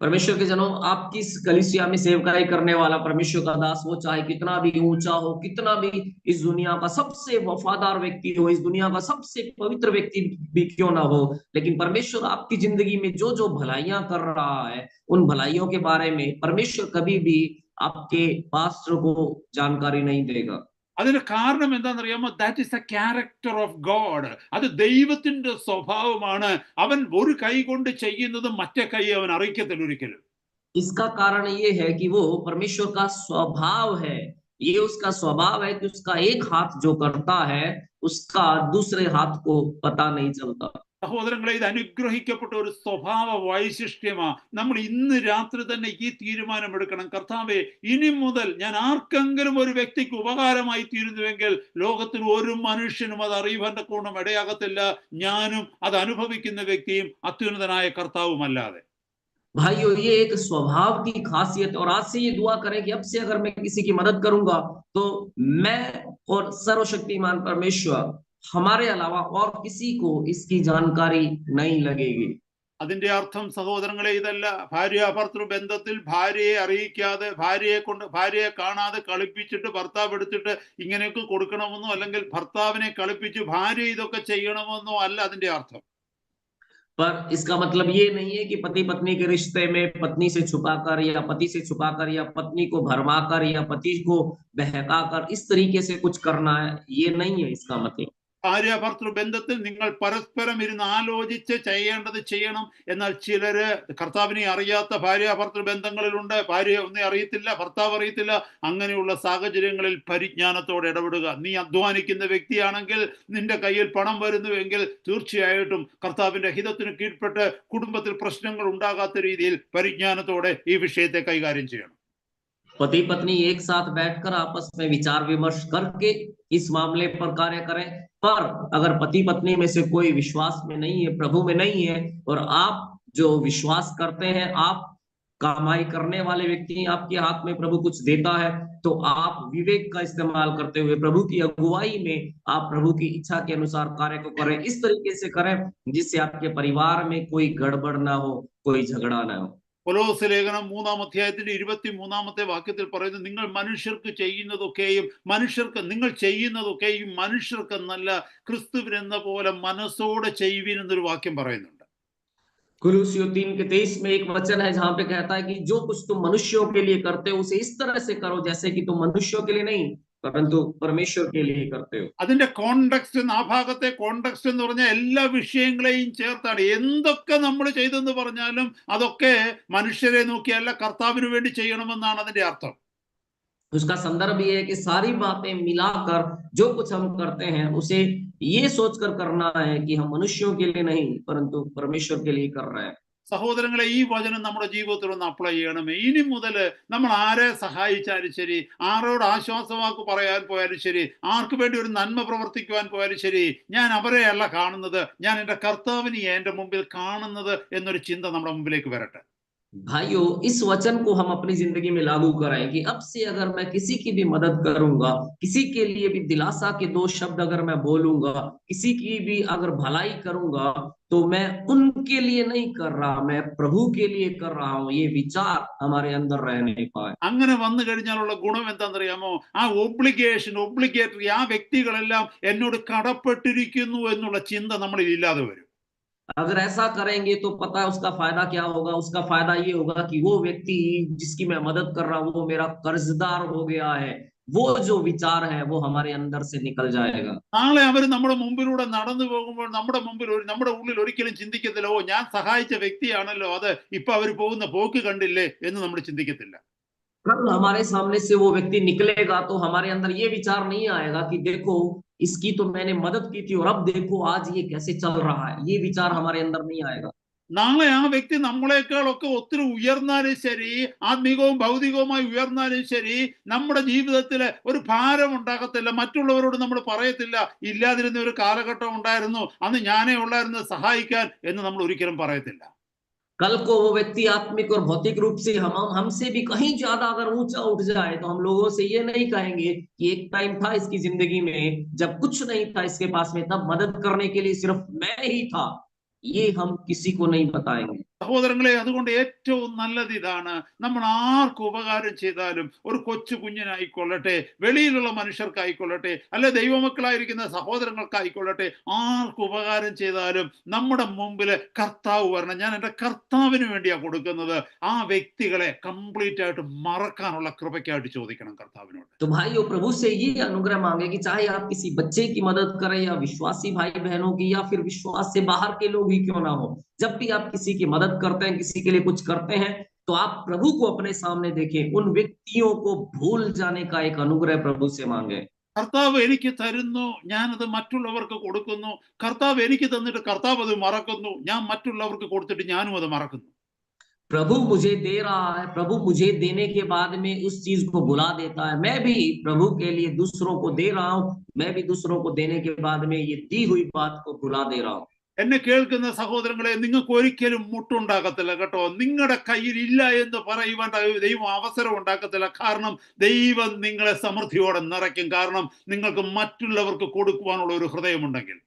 परमेश्वर के जनों, आपकी कलीसिया में सेवकाई करने वाला परमेश्वर का दास, वो चाहे कितना भी ऊंचा हो, कितना भी इस दुनिया का सबसे वफादार व्यक्ति हो, इस दुनिया का सबसे पवित्र व्यक्ति भी क्यों ना हो, लेकिन परमेश्वर आपकी जिंदगी में जो जो भलाइयां कर रहा है, उन भलाइयों के बारे में परमेश्वर कभी भी आपके पास्टर को जानकारी नहीं देगा। അതിന് കാരണം എന്താണെന്നറിയാമോ? That is the character of God. അത് ദൈവത്തിന്റെ സ്വഭാവമാണ്. അവൻ ഒരു കൈ കൊണ്ട് ചെയ്യുന്നത് മറ്റേ കൈ അവൻ അറിയിക്കത്തില്ല ഒരിക്കലും. इसका कारण ये है कि वो परमेश्वर का स्वभाव है। ये उसका स्वभाव है कि उसका एक हाथ जो करता है उसका दूसरे हाथ को पता नहीं चलता। സഹോദരങ്ങളെ, ഇത് അനുഗ്രഹിക്കപ്പെട്ട ഒരു സ്വഭാവ വൈശിഷ്ട്യമാ. നമ്മൾ ഇന്ന് രാത്രി തന്നെ ഈ തീരുമാനമെടുക്കണം. കർത്താവേ, ഇനി മുതൽ ഞാൻ ആർക്കെങ്കിലും ഒരു വ്യക്തിക്ക് ഉപകാരമായി തീരുന്നുവെങ്കിൽ ലോകത്തിൽ ഒരു മനുഷ്യനും അത് അറിയുവാൻ തക്കവണ്ണം ഇടയാകത്തില്ല, ഞാനും അത് അനുഭവിക്കുന്ന വ്യക്തിയും അത്യുന്നതനായ കർത്താവുമല്ലാതെ. भाइयों, ये एक स्वभाव की खासियत, और आज से ये दुआ करें कि अब से अगर मैं किसी की मदद करूंगा तो मैं और सर्वशक्तिमान परमेश्वर हमारे अलावा और किसी को इसकी जानकारी नहीं लगेगी। അതിന്റെ അർത്ഥം സഹോദരങ്ങളെ ഇതല്ല, ഭാര്യാഭർത്തൃ ബന്ധത്തിൽ ഭാര്യയെ അറിയിക്കാതെ, ഭാര്യയെ കാണാതെ കളിപ്പിച്ചിട്ട് ഭർത്താവ് എടുത്തിട്ട് ഇങ്ങനെയൊക്കെ കൊടുക്കണമെന്നോ, അല്ലെങ്കിൽ ഭർത്താവിനെ കളിപ്പിച്ച് ഭാര്യ ഇതൊക്കെ ചെയ്യണമെന്നോ അല്ല അതിന്റെ അർത്ഥം. पर इसका मतलब ये नहीं है कि पति पत्नी के रिश्ते में पत्नी से छुपाकर या पति से छुपाकर या पत्नी को भरमाकर या पति को बहकाकर इस तरीके से कुछ करना है, ये नहीं है इसका मतलब। ഭാര്യ ഭർത്തൃ ബന്ധത്തിൽ നിങ്ങൾ പരസ്പരം ഇരുന്ന് ആലോചിച്ച് ചെയ്യേണ്ടത് ചെയ്യണം. എന്നാൽ ചിലര് കർത്താവിനെ അറിയാത്ത ഭാര്യ ഭർത്തൃ ബന്ധങ്ങളിലുണ്ട്. ഭാര്യ ഒന്നും അറിയത്തില്ല, ഭർത്താവ് അറിയത്തില്ല. അങ്ങനെയുള്ള സാഹചര്യങ്ങളിൽ പരിജ്ഞാനത്തോടെ ഇടപെടുക. നീ അധ്വാനിക്കുന്ന വ്യക്തിയാണെങ്കിൽ, നിന്റെ കയ്യിൽ പണം വരുന്നുവെങ്കിൽ തീർച്ചയായിട്ടും കർത്താവിന്റെ ഹിതത്തിന് കീഴ്പ്പെട്ട് കുടുംബത്തിൽ പ്രശ്നങ്ങൾ ഉണ്ടാകാത്ത രീതിയിൽ പരിജ്ഞാനത്തോടെ ഈ വിഷയത്തെ കൈകാര്യം ചെയ്യണം. पति पत्नी एक साथ बैठकर आपस में विचार विमर्श करके इस मामले पर कार्य करें। पर अगर पति पत्नी में से कोई विश्वास में नहीं है, प्रभु में नहीं है, और आप जो विश्वास करते हैं, आप कमाई करने वाले व्यक्ति, आपके हाथ में प्रभु कुछ देता है, तो आप विवेक का इस्तेमाल करते हुए प्रभु की अगुवाई में आप प्रभु की इच्छा के अनुसार कार्य को करें। इस तरीके से करें जिससे आपके परिवार में कोई गड़बड़ ना हो, कोई झगड़ा ना हो। കൊലോസ്യ ലേഖനം 3-ാം അധ്യായത്തിന്റെ 23-ാമത്തെ വാക്യത്തിൽ പറയുന്നത്, നിങ്ങൾ മനുഷ്യർക്ക് ചെയ്യുന്നതൊക്കെയും നിങ്ങൾ ചെയ്യുന്നതൊക്കെയും മനുഷ്യർക്കെന്നല്ല ക്രിസ്തുവിനെന്ന പോലെ മനസ്സോടെ ചെയ്യുവിൻ എന്നൊരു വാക്യം പറയുന്നുണ്ട്. कुलुस्सियों 3:23 में एक वचन है जहां पे कहता है कि जो कुछ तुम मनुष्यों के लिए करते हो उसे इस तरह से करो जैसे कि तुम मनुष्यों के लिए नहीं परंतु परमेश्वर के लिए करते हो। അതിന്റെ കോണ്ടെക്സ്റ്റ്, ആ ഭാഗത്തെ കോണ്ടെക്സ്റ്റ് എന്ന് പറഞ്ഞാൽ എല്ലാ വിഷയങ്ങളെയും ചേർത്താണ്. എന്തൊക്കെ നമ്മൾ ചെയ്തെന്ന് പറഞ്ഞാലും അതൊക്കെ മനുഷ്യരെ നോക്കിയല്ല, കർത്താവിന് വേണ്ടി ചെയ്യണമെന്നാണ് അതിന്റെ അർത്ഥം. उसका संदर्भ ये है कि सारी बातें मिलाकर जो कुछ हम करते हैं उसे ये सोचकर करना है कि हम मनुष्यों के लिए नहीं परंतु परमेश्वर के लिए कर रहे हैं। സഹോദരങ്ങളെ, ഈ വചനം നമ്മുടെ ജീവിതത്തിൽ ഒന്ന് അപ്ലൈ ചെയ്യണമേ. ഇനി മുതൽ നമ്മൾ ആരെ സഹായിച്ചാലും ശരി, ആരോട് ആശ്വാസവാക്ക് പറയാൻ പോയാലും ശരി, ആർക്ക് വേണ്ടി ഒരു നന്മ പ്രവർത്തിക്കുവാൻ പോയാലും ശരി, ഞാൻ അവരെയല്ല കാണുന്നത്, ഞാൻ എൻ്റെ കർത്താവിനെ എൻ്റെ മുമ്പിൽ കാണുന്നത് എന്നൊരു ചിന്ത നമ്മുടെ മുമ്പിലേക്ക് വരട്ടെ. भाइयों, इस वचन को हम अपनी जिंदगी में लागू कराएं कि अब से अगर मैं किसी की भी मदद करूंगा, किसी के लिए भी दिलासा के 2 शब्द अगर मैं बोलूंगा, किसी की भी अगर भलाई करूंगा, तो मैं उनके लिए नहीं कर रहा, मैं प्रभु के लिए कर रहा हूं। ये विचार हमारे अंदर रहने पाए। അങ്ങനെ വന്നു കഴിഞ്ഞാലുള്ള ഗുണം എന്താണെന്നറിയാമോ? ആ ഒബ്ലിഗേറ്ററി, ആ വ്യക്തികളെല്ലാം എന്നോട് കടപ്പെട്ടിരിക്കുന്നു എന്നുള്ള ചിന്ത നമ്മളിൽ ഇല്ലാതെ വരും. अगर ऐसा करेंगे तो पता है उसका फायदा क्या होगा। उसका फायदा ये होगा कि वो व्यक्ति जिसकी मैं मदद कर रहा हूं वो मेरा कर्जदार हो गया है। वो जो विचार है वो हमारे अंदर से निकल जाएगा। നാളെ അവർ നമ്മുടെ മുമ്പിലൂടെ നടന്നു പോകുമ്പോൾ നമ്മുടെ ഉള്ളിൽ ഒരിക്കലും ചിന്തിക്കത്തില്ല, ഓ ഞാൻ സഹായിച്ച വ്യക്തിയാണല്ലോ, അത് ഇപ്പൊ അവർ പോകുന്ന പോക്ക് കണ്ടില്ലേ എന്ന് നമ്മൾ ചിന്തിക്കത്തില്ല. कल हमारे सामने से वो व्यक्ति निकलेगा तो हमारे अंदर ये विचार नहीं आएगा कि देखो इसकी तो मैंने मदद की थी और अब देखो आज ये कैसे चल रहा है। ये विचार हमारे अंदर नहीं आएगा। നാളെ ആ വ്യക്തി നമ്മളെക്കാളൊക്കെ ഒത്തിരി ഉയർന്നാലും ശരി, ആത്മീകവും ഭൗതികവുമായി ഉയർന്നാലും ശരി, നമ്മുടെ ജീവിതത്തിൽ ഒരു ഭാരം ഉണ്ടാകത്തില്ല. മറ്റുള്ളവരോട് നമ്മൾ പറയത്തില്ല, ഇല്ലാതിരുന്ന ഒരു കാലഘട്ടം ഉണ്ടായിരുന്നു, അന്ന് ഞാനേ ഉണ്ടായിരുന്നു സഹായിക്കാൻ എന്ന് നമ്മൾ ഒരിക്കലും പറയത്തില്ല. कल को वो व्यक्ति आत्मिक और भौतिक रूप से हमसे भी कहीं ज्यादा अगर ऊंचा उठ जाए तो हम लोगों से ये नहीं कहेंगे कि एक टाइम था इसकी जिंदगी में जब कुछ नहीं था इसके पास में, तब मदद करने के लिए सिर्फ मैं ही था। ये हम किसी को नहीं बताएंगे। സഹോദരങ്ങളെ, അതുകൊണ്ട് ഏറ്റവും നല്ലത് ഇതാണ്, നമ്മൾ ആർക്ക് ഉപകാരം ചെയ്താലും, ഒരു കൊച്ചു കുഞ്ഞിനായിക്കൊള്ളട്ടെ, വെളിയിലുള്ള മനുഷ്യർക്കായിക്കൊള്ളട്ടെ, അല്ലെ ദൈവമക്കളായിരിക്കുന്ന സഹോദരങ്ങൾക്കായിക്കൊള്ളട്ടെ, ആർക്ക് ഉപകാരം ചെയ്താലും നമ്മുടെ മുമ്പിൽ കർത്താവ് വരണം. ഞാൻ എൻ്റെ കർത്താവിന് വേണ്ടിയാണ് കൊടുക്കുന്നത്. ആ വ്യക്തികളെ കംപ്ലീറ്റ് ആയിട്ട് മറക്കാനുള്ള കൃപയ്ക്കായിട്ട് ചോദിക്കണം കർത്താവിനോട്. तो भाइयों, प्रभु से ये अनुग्रह मांगे कि चाहे आप किसी बच्चे की मदद करें या विश्वासी भाई बहनों की या फिर विश्वास से बाहर के लोग ही क्यों ना हो, जब भी आप किसी की मदद करते हैं, किसी के लिए कुछ करते हैं, तो आप प्रभु को अपने सामने देखें। उन व्यक्तियों को भूल जाने का एक अनुग्रह प्रभु से मांगे। കർത്താവ് എനിക്ക് തരുന്നു, ഞാനത് മറ്റുള്ളവർക്ക് കൊടുക്കുന്നു. കർത്താവ് എനിക്ക് തന്നിട്ട് കർത്താവ് അത് മറക്കുന്നു, ഞാൻ മറ്റുള്ളവർക്ക് കൊടുത്തിട്ട് ഞാനും അത് മറക്കുന്നു. प्रभु मुझे दे रहा है, प्रभु मुझे देने के बाद में उस चीज को भुला देता है। मैं भी प्रभु के लिए दूसरों को दे रहा हूं, मैं भी दूसरों को देने के बाद में ये दी हुई बात को भुला दे रहा हूं। എന്നെ കേൾക്കുന്ന സഹോദരങ്ങളെ, നിങ്ങൾക്ക് ഒരിക്കലും മുട്ടുണ്ടാകത്തില്ല കേട്ടോ. നിങ്ങളുടെ കയ്യിൽ ഇല്ല എന്ന് പറയുവാൻ ദൈവം അവസരം ഉണ്ടാക്കത്തില്ല. കാരണം ദൈവം നിങ്ങളെ സമൃദ്ധിയോടെ നിറയ്ക്കും. കാരണം നിങ്ങൾക്ക് മറ്റുള്ളവർക്ക് കൊടുക്കുവാനുള്ള ഒരു ഹൃദയമുണ്ടെങ്കിൽ.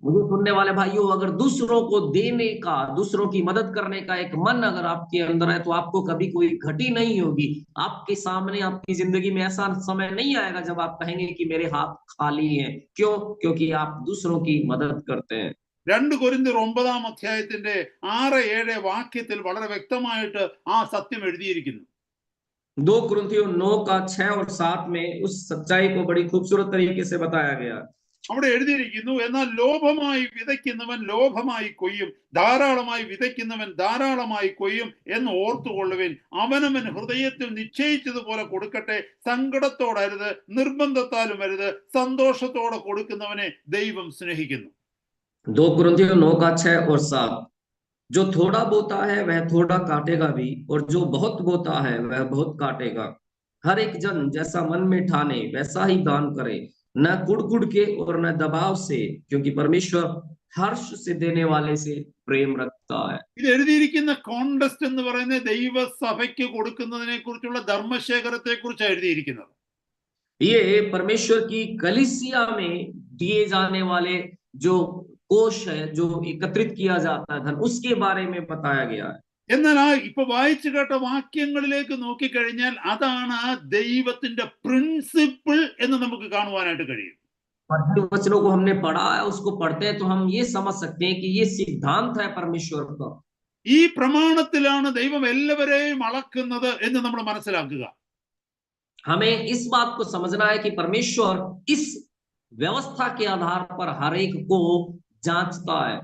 मुझे सुनने वाले भाइयों, अगर दूसरों को देने का, दूसरों की मदद करने का एक मन अगर आपके अंदर है तो आपको कभी कोई घटी नहीं होगी। आपके सामने आपकी जिंदगी में ऐसा समय नहीं आएगा जब आप कहेंगे कि मेरे हाथ खाली हैं। क्यों? क्योंकि आप दूसरों की मदद करते हैं। 2 കൊരിന്ത്യർ 9 അധ്യായത്തിന്റെ 6-7 വാക്യത്തിൽ വളരെ വ്യക്തമായിട്ട് ആ സത്യം എഴുതിയിരിക്കുന്നു. 2 कुरिन्थियों 9 का 6 और 7 में उस सच्चाई को बड़ी खूबसूरत तरीके से बताया गया। അവിടെ എഴുതിയിരിക്കുന്നു, എന്നാൽ ലോഭമായി വിതയ്ക്കുന്നവൻ ലോഭമായി കൊയ്യും, ധാരാളമായി വിതയ്ക്കുന്നവൻ ധാരാളമായി കൊയ്യും എന്ന് ഓർത്തുകൊള്ളുവിൻ. അവനവൻ ഹൃദയത്തിൽ നിശ്ചയിച്ചതുപോലെ കൊടുക്കട്ടെ, സങ്കടത്തോടരുത്, നിർബന്ധത്താലും അരുത്, സന്തോഷത്തോടെ കൊടുക്കുന്നവനെ ദൈവം സ്നേഹിക്കുന്നു. 2 कुरिन्थियों 9 का 6 और 7, जो थोड़ा बोता है वह थोड़ा काटेगा भी, और जो बहुत बोता है वह बहुत काटेगा। हर एक जन जैसा मन में ठाने वैसा ही दान करे, न कुड़ के और न दबाव से, क्योंकि परमेश्वर हर्ष से देने वाले से प्रेम रखता है। ഇത് എഴുതിയിരിക്കുന്ന കോണ്ടസ്റ്റ് എന്ന് പറയുന്നത് ദൈവസഭയ്ക്ക് കൊടുക്കുന്നതിനെ കുറിച്ചുള്ള ധർമ്മശേഖരത്തെ കുറിച്ചാണ് എഴുതിയിരിക്കുന്നത്. ये परमेश्वर की कलीसिया में दिए जाने वाले जो कोष है, जो एकत्रित किया जाता है धन, उसके बारे में बताया गया है। എന്നാൽ ആ ഇപ്പൊ വായിച്ചു കേട്ട വാക്യങ്ങളിലേക്ക് നോക്കിക്കഴിഞ്ഞാൽ അതാണ് ആ ദൈവത്തിന്റെ പ്രിൻസിപ്പിൾ എന്ന് നമുക്ക് കാണുവാനായിട്ട് കഴിയും. और जिन वचनों को हमने पढ़ा है उसको पढ़ते हैं तो हम ये समझ सकते हैं कि ये सिद्धांत है परमेश्वर का। ഈ പ്രമാണത്തിലാണ് ദൈവം എല്ലാവരെയും അളക്കുന്നത് എന്ന് നമ്മൾ മനസ്സിലാക്കുക. हमें इस बात को समझना है कि परमेश्वर इस व्यवस्था के आधार पर हर एक को जांचता है।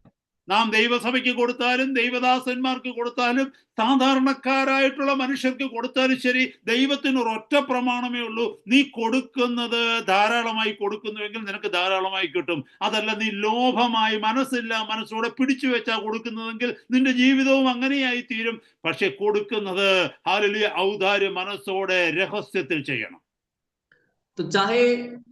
നാം ദൈവസഭയ്ക്ക് കൊടുത്താലും ദൈവദാസന്മാർക്ക് കൊടുത്താലും സാധാരണക്കാരായിട്ടുള്ള മനുഷ്യർക്ക് കൊടുത്താലും ശരി, ദൈവത്തിന് ഒരൊറ്റ പ്രമാണമേ ഉള്ളൂ. നീ കൊടുക്കുന്നത് ധാരാളമായി കൊടുക്കുന്നുവെങ്കിൽ നിനക്ക് ധാരാളമായി കിട്ടും. അതല്ല നീ ലോഭമായി മനസ്സോടെ പിടിച്ചു വെച്ചാ കൊടുക്കുന്നതെങ്കിൽ നിന്റെ ജീവിതവും അങ്ങനെയായി തീരും. പക്ഷെ കൊടുക്കുന്നത് ഹല്ലേലൂയ ഔദാര്യ മനസ്സോടെ രഹസ്യത്തിൽ ചെയ്യണം. तो चाहे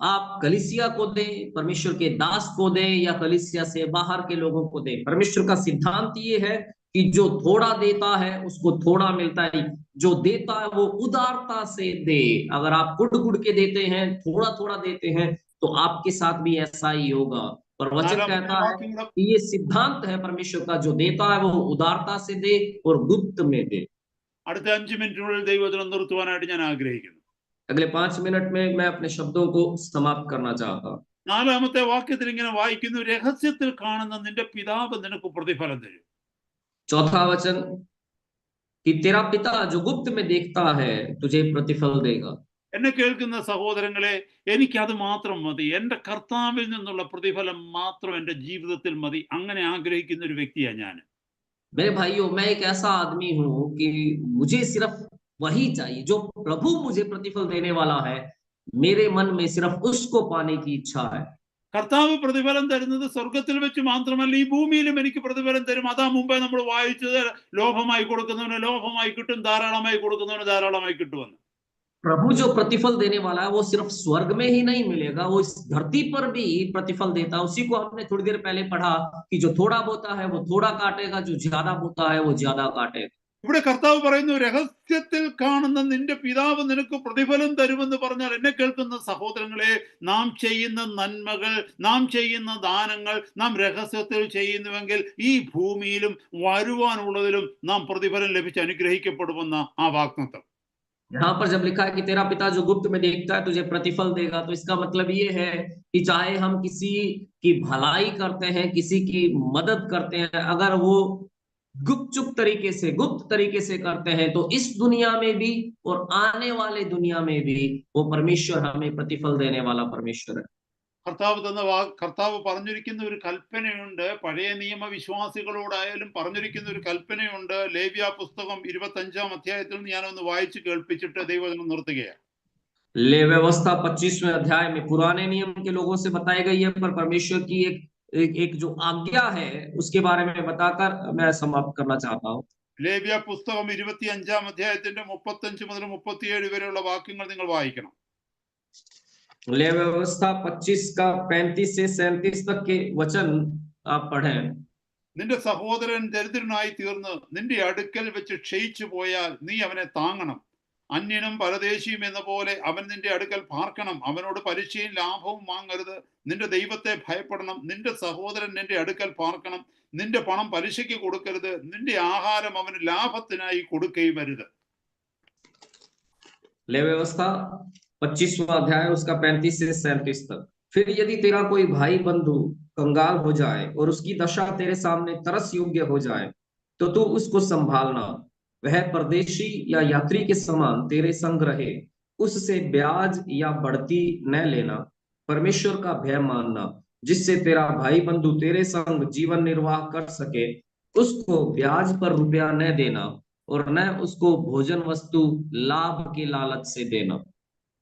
आप कलीसिया को दें, परमेश्वर के दास को दें, या कलीसिया से बाहर के लोगों को दें, परमेश्वर का सिद्धांत ये है कि जो थोड़ा देता है उसको थोड़ा मिलता है, जो देता है वो उदारता से दे। अगर आप कुड़ के देते हैं, थोड़ा थोड़ा देते हैं, तो आपके साथ भी ऐसा ही होगा। पर वचन कहता है कि ये सिद्धांत है परमेश्वर का, जो देता है वो उदारता से दे और गुप्त में दे। അടുത്ത 5 മിനിറ്റിനുള്ളിൽ ദൈവവചനം നിർത്തുവാനായിട്ട് ഞാൻ ആഗ്രഹിക്കുന്നു. अगले 5 मिनट में मैं अपने शब्दों को समाप्त करना चाहता हूं। 4-ാമത്തെ വാക്യത്തിൽ ഇങ്ങനെ വായിക്കുന്നു, രഹസ്യത്തിൽ കാണുന്ന നിന്റെ പിതാവ് നിനക്ക് പ്രതിഫലം തരും. 4था वचन कि तेरा पिता जो गुप्त में देखता है तुझे प्रतिफल देगा। എന്നെ കേൾക്കുന്ന സഹോദരങ്ങളെ, എനിക്കത് മാത്രം മതി, എൻ്റെ കർത്താവിൽ നിന്നുള്ള പ്രതിഫലം മാത്രം എൻ്റെ ജീവിതത്തിൽ മതി. അങ്ങനെ ആഗ്രഹിക്കുന്ന ഒരു വ്യക്തിയാണ് ഞാൻ. मेरे भाइयों, मैं एक ऐसा आदमी हूं कि मुझे सिर्फ वही चाहिए, जो प्रभु मुझे प्रतिफल देने वाला है, मेरे मन में सिर्फ उसको पाने की इच्छा है। കർത്താവ് പ്രതിഫലം തരുന്നത് സ്വർഗത്തിൽ വെച്ച് മാത്രമല്ല, ഈ ഭൂമിയിലും എനിക്ക് പ്രതിഫലം തരും. അതാ മുമ്പേ നമ്മൾ വായിച്ചത്, ലോഭമായി കൊടുക്കുന്നവന് ലോഭമായി കിട്ടും, ധാരാളമായി കൊടുക്കുന്നവന് ധാരാളമായി കിട്ടുമെന്ന്. प्रभु जो प्रतिफल देने वाला है वो सिर्फ स्वर्ग में ही नहीं मिलेगा, वो इस धरती पर भी प्रतिफल देता है। उसी को हमने थोड़ी देर पहले पढ़ा कि जो थोड़ा बोता है वो थोड़ा काटेगा, जो ज्यादा बोता है वो ज्यादा काटेगा। ഇവിടെ കർത്താവ് പറയുന്നു, രഹസ്യത്തിൽ കാണുന്ന നിന്റെ പിതാവ് നിനക്ക് പ്രതിഫലം തരുമെന്ന് പറഞ്ഞാൽ, എന്നെ കേൾക്കുന്ന സഹോദരങ്ങളെ, നാം ചെയ്യുന്ന നന്മകൾ, നാം ചെയ്യുന്ന ദാനങ്ങൾ നാം രഹസ്യത്തിൽ ചെയ്യുന്നുവെങ്കിൽ ഈ ഭൂമിയിലും വരുവാനുള്ളതിലും നാം പ്രതിഫലം ലഭിച്ച് അനുഗ്രഹിക്കപ്പെടുമെന്ന ആ വാഗ്ദത്തം. यहाँ पर जब लिखा है कि तेरा पिता जो गुप्त में देखता है तुझे प्रतिफल देगा, तो इसका मतलब ये है कि चाहे हम किसी की भलाई करते हैं, किसी की मदद करते हैं, अगर वो गुप्त तरीके से करते हैं, तो इस दुनिया में भी और आने वाले दुनिया में भी वो परमेश्वर हमें प्रतिफल देने वाला परमेश्वर है। കർത്താവ് പറഞ്ഞിരിക്കുന്ന ഒരു കൽപ്പനയുണ്ട്. പഴയ നിയമ വിശ്വാസികളോടായാലും പറഞ്ഞിരിക്കുന്ന ഒരു കൽപ്പനയുണ്ട്. ലേവ്യ പുസ്തകം 25-ാം അധ്യായത്തിൽ ഞാനൊന്ന് വായിച്ചു കേൾപ്പിച്ചിട്ട് ദൈവവചനം നിർത്തുകയാണ്. ले व्यवस्था 25वें अध्याय में पुराने नियम के लोगों से बताई गई है, पर परमेश्वर की एक जो आज्ञा है उसके बारे में बताकर मैं समाप्त करना चाहता हूँ। ലേവ്യ പുസ്തകം 25-ാം അധ്യായത്തിന്റെ 35 മുതൽ 37 വരെയുള്ള വാക്യങ്ങൾ നിങ്ങൾ വായിക്കണം. ले व्यवस्था 25 का 35 से 37 तक के वचन आप पढ़ें। നിന്റെ സഹോദരൻ ദരിദ്രനായി തീർന്ന് നിന്റെ അടുക്കൽ വെച്ച് ക്ഷയിച്ചു പോയാൽ നീ അവനെ താങ്ങണം. അന്യനും പരദേശിയും എന്ന പോലെ അവൻ നിന്റെ അടുക്കൽ പാർക്കണം. അവനോട് പലിശയും ലാഭവും വാങ്ങരുത്. നിന്റെ ദൈവത്തെ ഭയപ്പെടണം. നിന്റെ സഹോദരൻ നിന്റെ അടുക്കൽ പാർക്കണം. നിന്റെ പണം പലിശയ്ക്ക് കൊടുക്കരുത്. നിന്റെ ആഹാരം അവന് ലാഭത്തിനായി കൊടുക്കുകയും അരുത്. ले व्यवस्था 25वां अध्याय उसका 35 से 37 तक। फिर यदि तेरा कोई भाई बंधु कंगाल हो जाए और उसकी दशा तेरे सामने तरस योग्य हो जाए, तो तू उसको संभालना। वह परदेशी या यात्री के समान तेरे संग रहे, उससे ब्याज या बढ़ती न लेना। परमेश्वर का भय मानना, जिससे तेरा भाई बंधु तेरे संग जीवन निर्वाह कर सके। उसको ब्याज पर रुपया न देना और न उसको भोजन वस्तु लाभ के लालच से देना।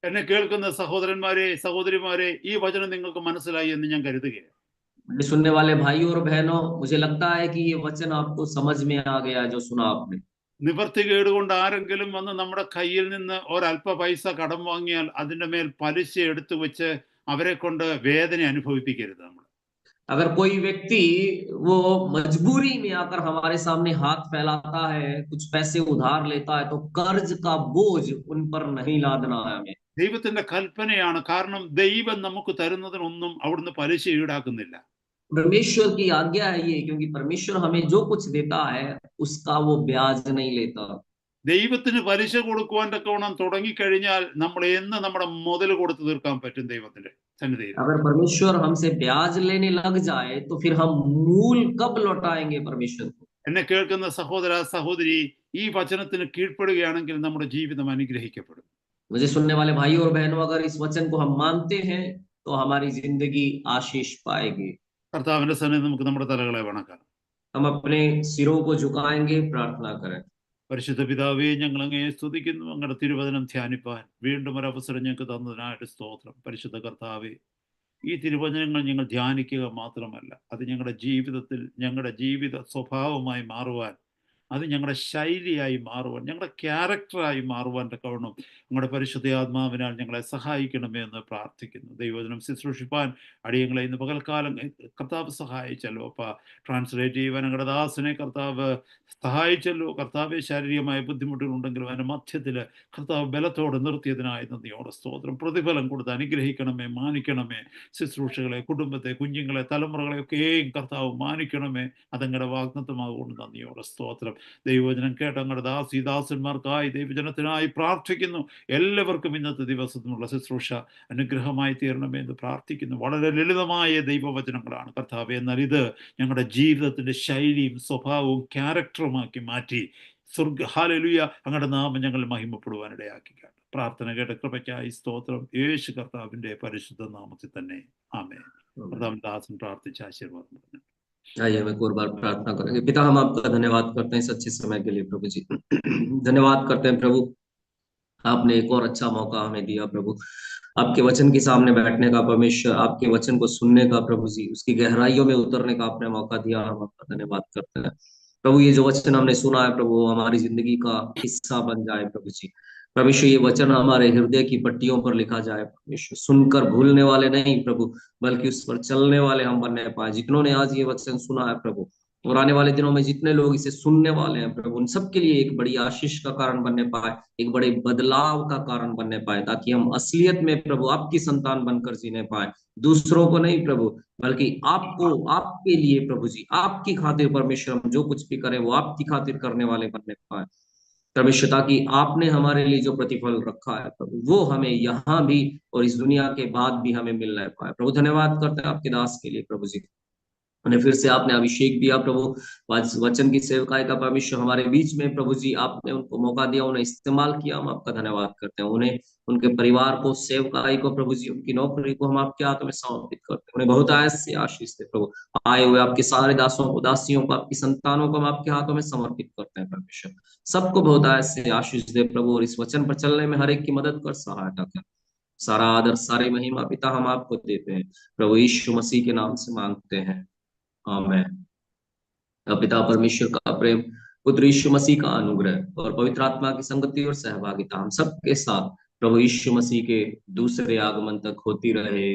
എന്നെ കേൾക്കുന്ന സഹോദരന്മാരെ സഹോദരിമാരെ, ഈ വചനം നിങ്ങൾക്ക് മനസ്സിലായി എന്ന് ഞാൻ കരുതുകയാണ്. मेरे सुनने वाले भाइयों और बहनों, मुझे लगता है कि ये वचन आपको समझ में आ गया जो सुना आपने। നിവർത്തികേട് കൊണ്ട് ആരെങ്കിലും വന്ന് നമ്മുടെ കയ്യിൽ നിന്ന് ഒരല്പ പൈസ കടം വാങ്ങിയാൽ അതിന്റെ മേൽ പലിശ എടുത്തു വെച്ച് അവരെ കൊണ്ട് വേദന അനുഭവിപ്പിക്കരുത് നമ്മൾ. अगर कोई व्यक्ति वो मजबूरी में आकर हमारे सामने हाथ फैलाता है, कुछ पैसे उधार लेता है, तो कर्ज का बोझ उन पर नहीं लादना है हमें। ദൈവത്തിന്റെ കൽപ്പനയാണ്. കാരണം ദൈവം നമുക്ക് തരുന്നതിനൊന്നും അവിടുന്ന് പലിശ ഈടാക്കുന്നില്ല. परमेश्वर की आज्ञा है ये, क्योंकि परमेश्वर हमें जो कुछ देता है उसका वो ब्याज नहीं लेता। ദൈവത്തിന് പലിശ കൊടുക്കുവാൻ തക്കവണ്ണം തുടങ്ങിക്കഴിഞ്ഞാൽ നമ്മൾ എന്ന് നമ്മുടെ മുതൽ കൊടുത്തു തീർക്കാൻ പറ്റും ദൈവത്തിന്റെ സന്നിധിയിൽ. अगर परमेश्वर हमसे ब्याज लेने लग जाए तो फिर हम मूल कब लौटाएंगे परमेश्वर को। എന്നെ കേൾക്കുന്ന സഹോദര സഹോദരി, ഈ വചനത്തിന് കീഴ്പ്പെടുകയാണെങ്കിൽ നമ്മുടെ ജീവിതം അനുഗ്രഹിക്കപ്പെടും. मुझे सुनने वाले भाइयों और बहनों, अगर इस वचन को हम मानते हैं तो हमारी जिंदगी आशीष पाएगी। കർത്താവിന്റെ സന്നിധി നമുക്ക് നമ്മുടെ തലകളെ വണക്കാം. हम अपने सिरों को झुकाएंगे, प्रार्थना करें। പരിശുദ്ധ പിതാവേ, ഞങ്ങൾ അങ്ങയെ സ്തുതിക്കുന്നു. അങ്ങയുടെ തിരുവചനം ധ്യാനിപ്പാൻ വീണ്ടും ഒരു അവസരം ഞങ്ങൾക്ക് തന്നതിനായിട്ട് സ്തോത്രം. പരിശുദ്ധ കർത്താവേ, ഈ തിരുവചനങ്ങൾ ഞങ്ങൾ ധ്യാനിക്കുക മാത്രമല്ല, അത് ഞങ്ങളുടെ ജീവിതത്തിൽ ഞങ്ങളുടെ ജീവിത സ്വഭാവമായി മാറുവാൻ, അത് ഞങ്ങളുടെ ശൈലിയായി മാറുവാൻ, ഞങ്ങളുടെ ക്യാരക്ടറായി മാറുവാൻ തക്കവണ്ണം ഞങ്ങളുടെ പരിശുദ്ധ ആത്മാവിനാൽ ഞങ്ങളെ സഹായിക്കണമേ എന്ന് പ്രാർത്ഥിക്കുന്നു. ദൈവവചനം ശുശ്രൂഷിപ്പാൻ അടിയങ്ങളെ ഇന്ന് പകൽക്കാലം കർത്താവ് സഹായിച്ചല്ലോ. അപ്പ ട്രാൻസ്ലേറ്റ് ചെയ്യുവാൻ ഞങ്ങളുടെ ദാസനെ കർത്താവ് സഹായിച്ചല്ലോ. കർത്താവ് ശാരീരികമായ ബുദ്ധിമുട്ടുകളുണ്ടെങ്കിലും അതിൻ്റെ മധ്യത്തിൽ കർത്താവ് ബലത്തോടെ നിർത്തിയതിനായി നന്ദിയോടെ സ്തോത്രം. പ്രതിഫലം കൊടുത്ത് അനുഗ്രഹിക്കണമേ, മാനിക്കണമേ. ശുശ്രൂഷകളെ, കുടുംബത്തെ, കുഞ്ഞുങ്ങളെ, തലമുറകളെയൊക്കെയും കർത്താവ് മാനിക്കണമേ. അതങ്ങളുടെ വാഗ്ദത്തമാകൊണ്ട് നന്ദിയോടെ സ്തോത്രം. ദൈവവചനം കേട്ട അങ്ങയുടെ ദാസന്മാർക്കായി, ദൈവജനത്തിനായി പ്രാർത്ഥിക്കുന്നു. എല്ലാവർക്കും ഇന്നത്തെ ദിവസത്തിനുള്ള ശുശ്രൂഷ അനുഗ്രഹമായി തീരണമേ എന്ന് പ്രാർത്ഥിക്കുന്നു. വളരെ ലളിതമായ ദൈവവചനങ്ങളാണ് കർത്താവേ, എന്നാൽ ഇത് ഞങ്ങളുടെ ജീവിതത്തിന്റെ ശൈലിയും സ്വഭാവവും ക്യാരക്ടറുമാക്കി മാറ്റി ഹല്ലേലൂയ, അങ്ങയുടെ നാമം ഞങ്ങൾ മഹിമപ്പെടുവാനിടയാക്കിക്കാണ്. പ്രാർത്ഥന കേട്ട കൃപയ്ക്കായി സ്തോത്രം. യേശു കർത്താവിന്റെ പരിശുദ്ധ നാമത്തിൽ തന്നെ ആമേൻ. കർത്താവിന്റെ ദാസൻ പ്രാർത്ഥിച്ച ആശീർവാദം പറഞ്ഞു. आइए हम एक और बार प्रार्थना करेंगे। पिता, हम आपका धन्यवाद करते हैं इस अच्छे समय के लिए प्रभु जी। धन्यवाद करते हैं प्रभु, आपने एक और अच्छा मौका हमें दिया प्रभु, आपके वचन के सामने बैठने का, परमेश्वर आपके वचन को सुनने का प्रभु जी, उसकी गहराइयों में उतरने का आपने मौका दिया। हम आपका धन्यवाद करते हैं प्रभु। ये जो वचन हमने सुना है प्रभु, हमारी जिंदगी का हिस्सा बन जाए प्रभु जी। परमेश्वर ये वचन हमारे हृदय की पट्टियों पर लिखा जाए परमेश्वर, सुनकर भूलने वाले नहीं प्रभु, बल्कि उस पर चलने वाले हम बनने पाए। जितनों ने आज ये वचन सुना है प्रभु, और आने वाले दिनों में जितने लोग इसे सुनने वाले हैं प्रभु, उन सबके लिए एक बड़ी आशीष का कारण बनने पाए, एक बड़े बदलाव का कारण बनने पाए, ताकि हम असलियत में प्रभु आपकी संतान बनकर जीने पाए। दूसरों को नहीं प्रभु, बल्कि आपको, आपके लिए प्रभु जी, आपकी खातिर परमेश्वर हम जो कुछ भी करें वो आपकी खातिर करने वाले बनने पाए परमेश्वर, ताकि आपने हमारे लिए जो प्रतिफल रखा है प्रभु, वो हमें यहाँ भी और इस दुनिया के बाद भी हमें मिलना पाए प्रभु। धन्यवाद करते हैं आपके दास के लिए प्रभु जी, उन्हें फिर से आपने अभिषेक दिया प्रभु, वचन की सेवकाई का परमेश्वर हमारे बीच में प्रभु जी, आपने उनको मौका दिया, उन्हें इस्तेमाल किया। हम आपका धन्यवाद करते हैं। उन्हें, उनके परिवार को, सेवकाई को प्रभु जी, उनकी नौकरी को हम आपके हाथों में समर्पित करते हैं। उन्हें बहुत ऐसे आशीष दे प्रभु। आए हुए आपके सारे दासों को, दासियों को, आपकी संतानों को हम आपके हाथों में समर्पित करते हैं परमेश्वर। सबको बहुत ऐसे आशीष दे प्रभु, और इस वचन पर चलने में हर एक की मदद कर, सहायता कर। सारा आदर, सारी महिमा पिता हम आपको देते हैं प्रभु, यीशु मसीह के नाम से मांगते हैं, आमीन। पिता परमेश्वर का प्रेम, पुत्र यीशु मसीह का अनुग्रह और पवित्र आत्मा की संगति और सहभागिता हम सबके साथ प्रभु यीशु मसीह के दूसरे आगमन तक होती रहे।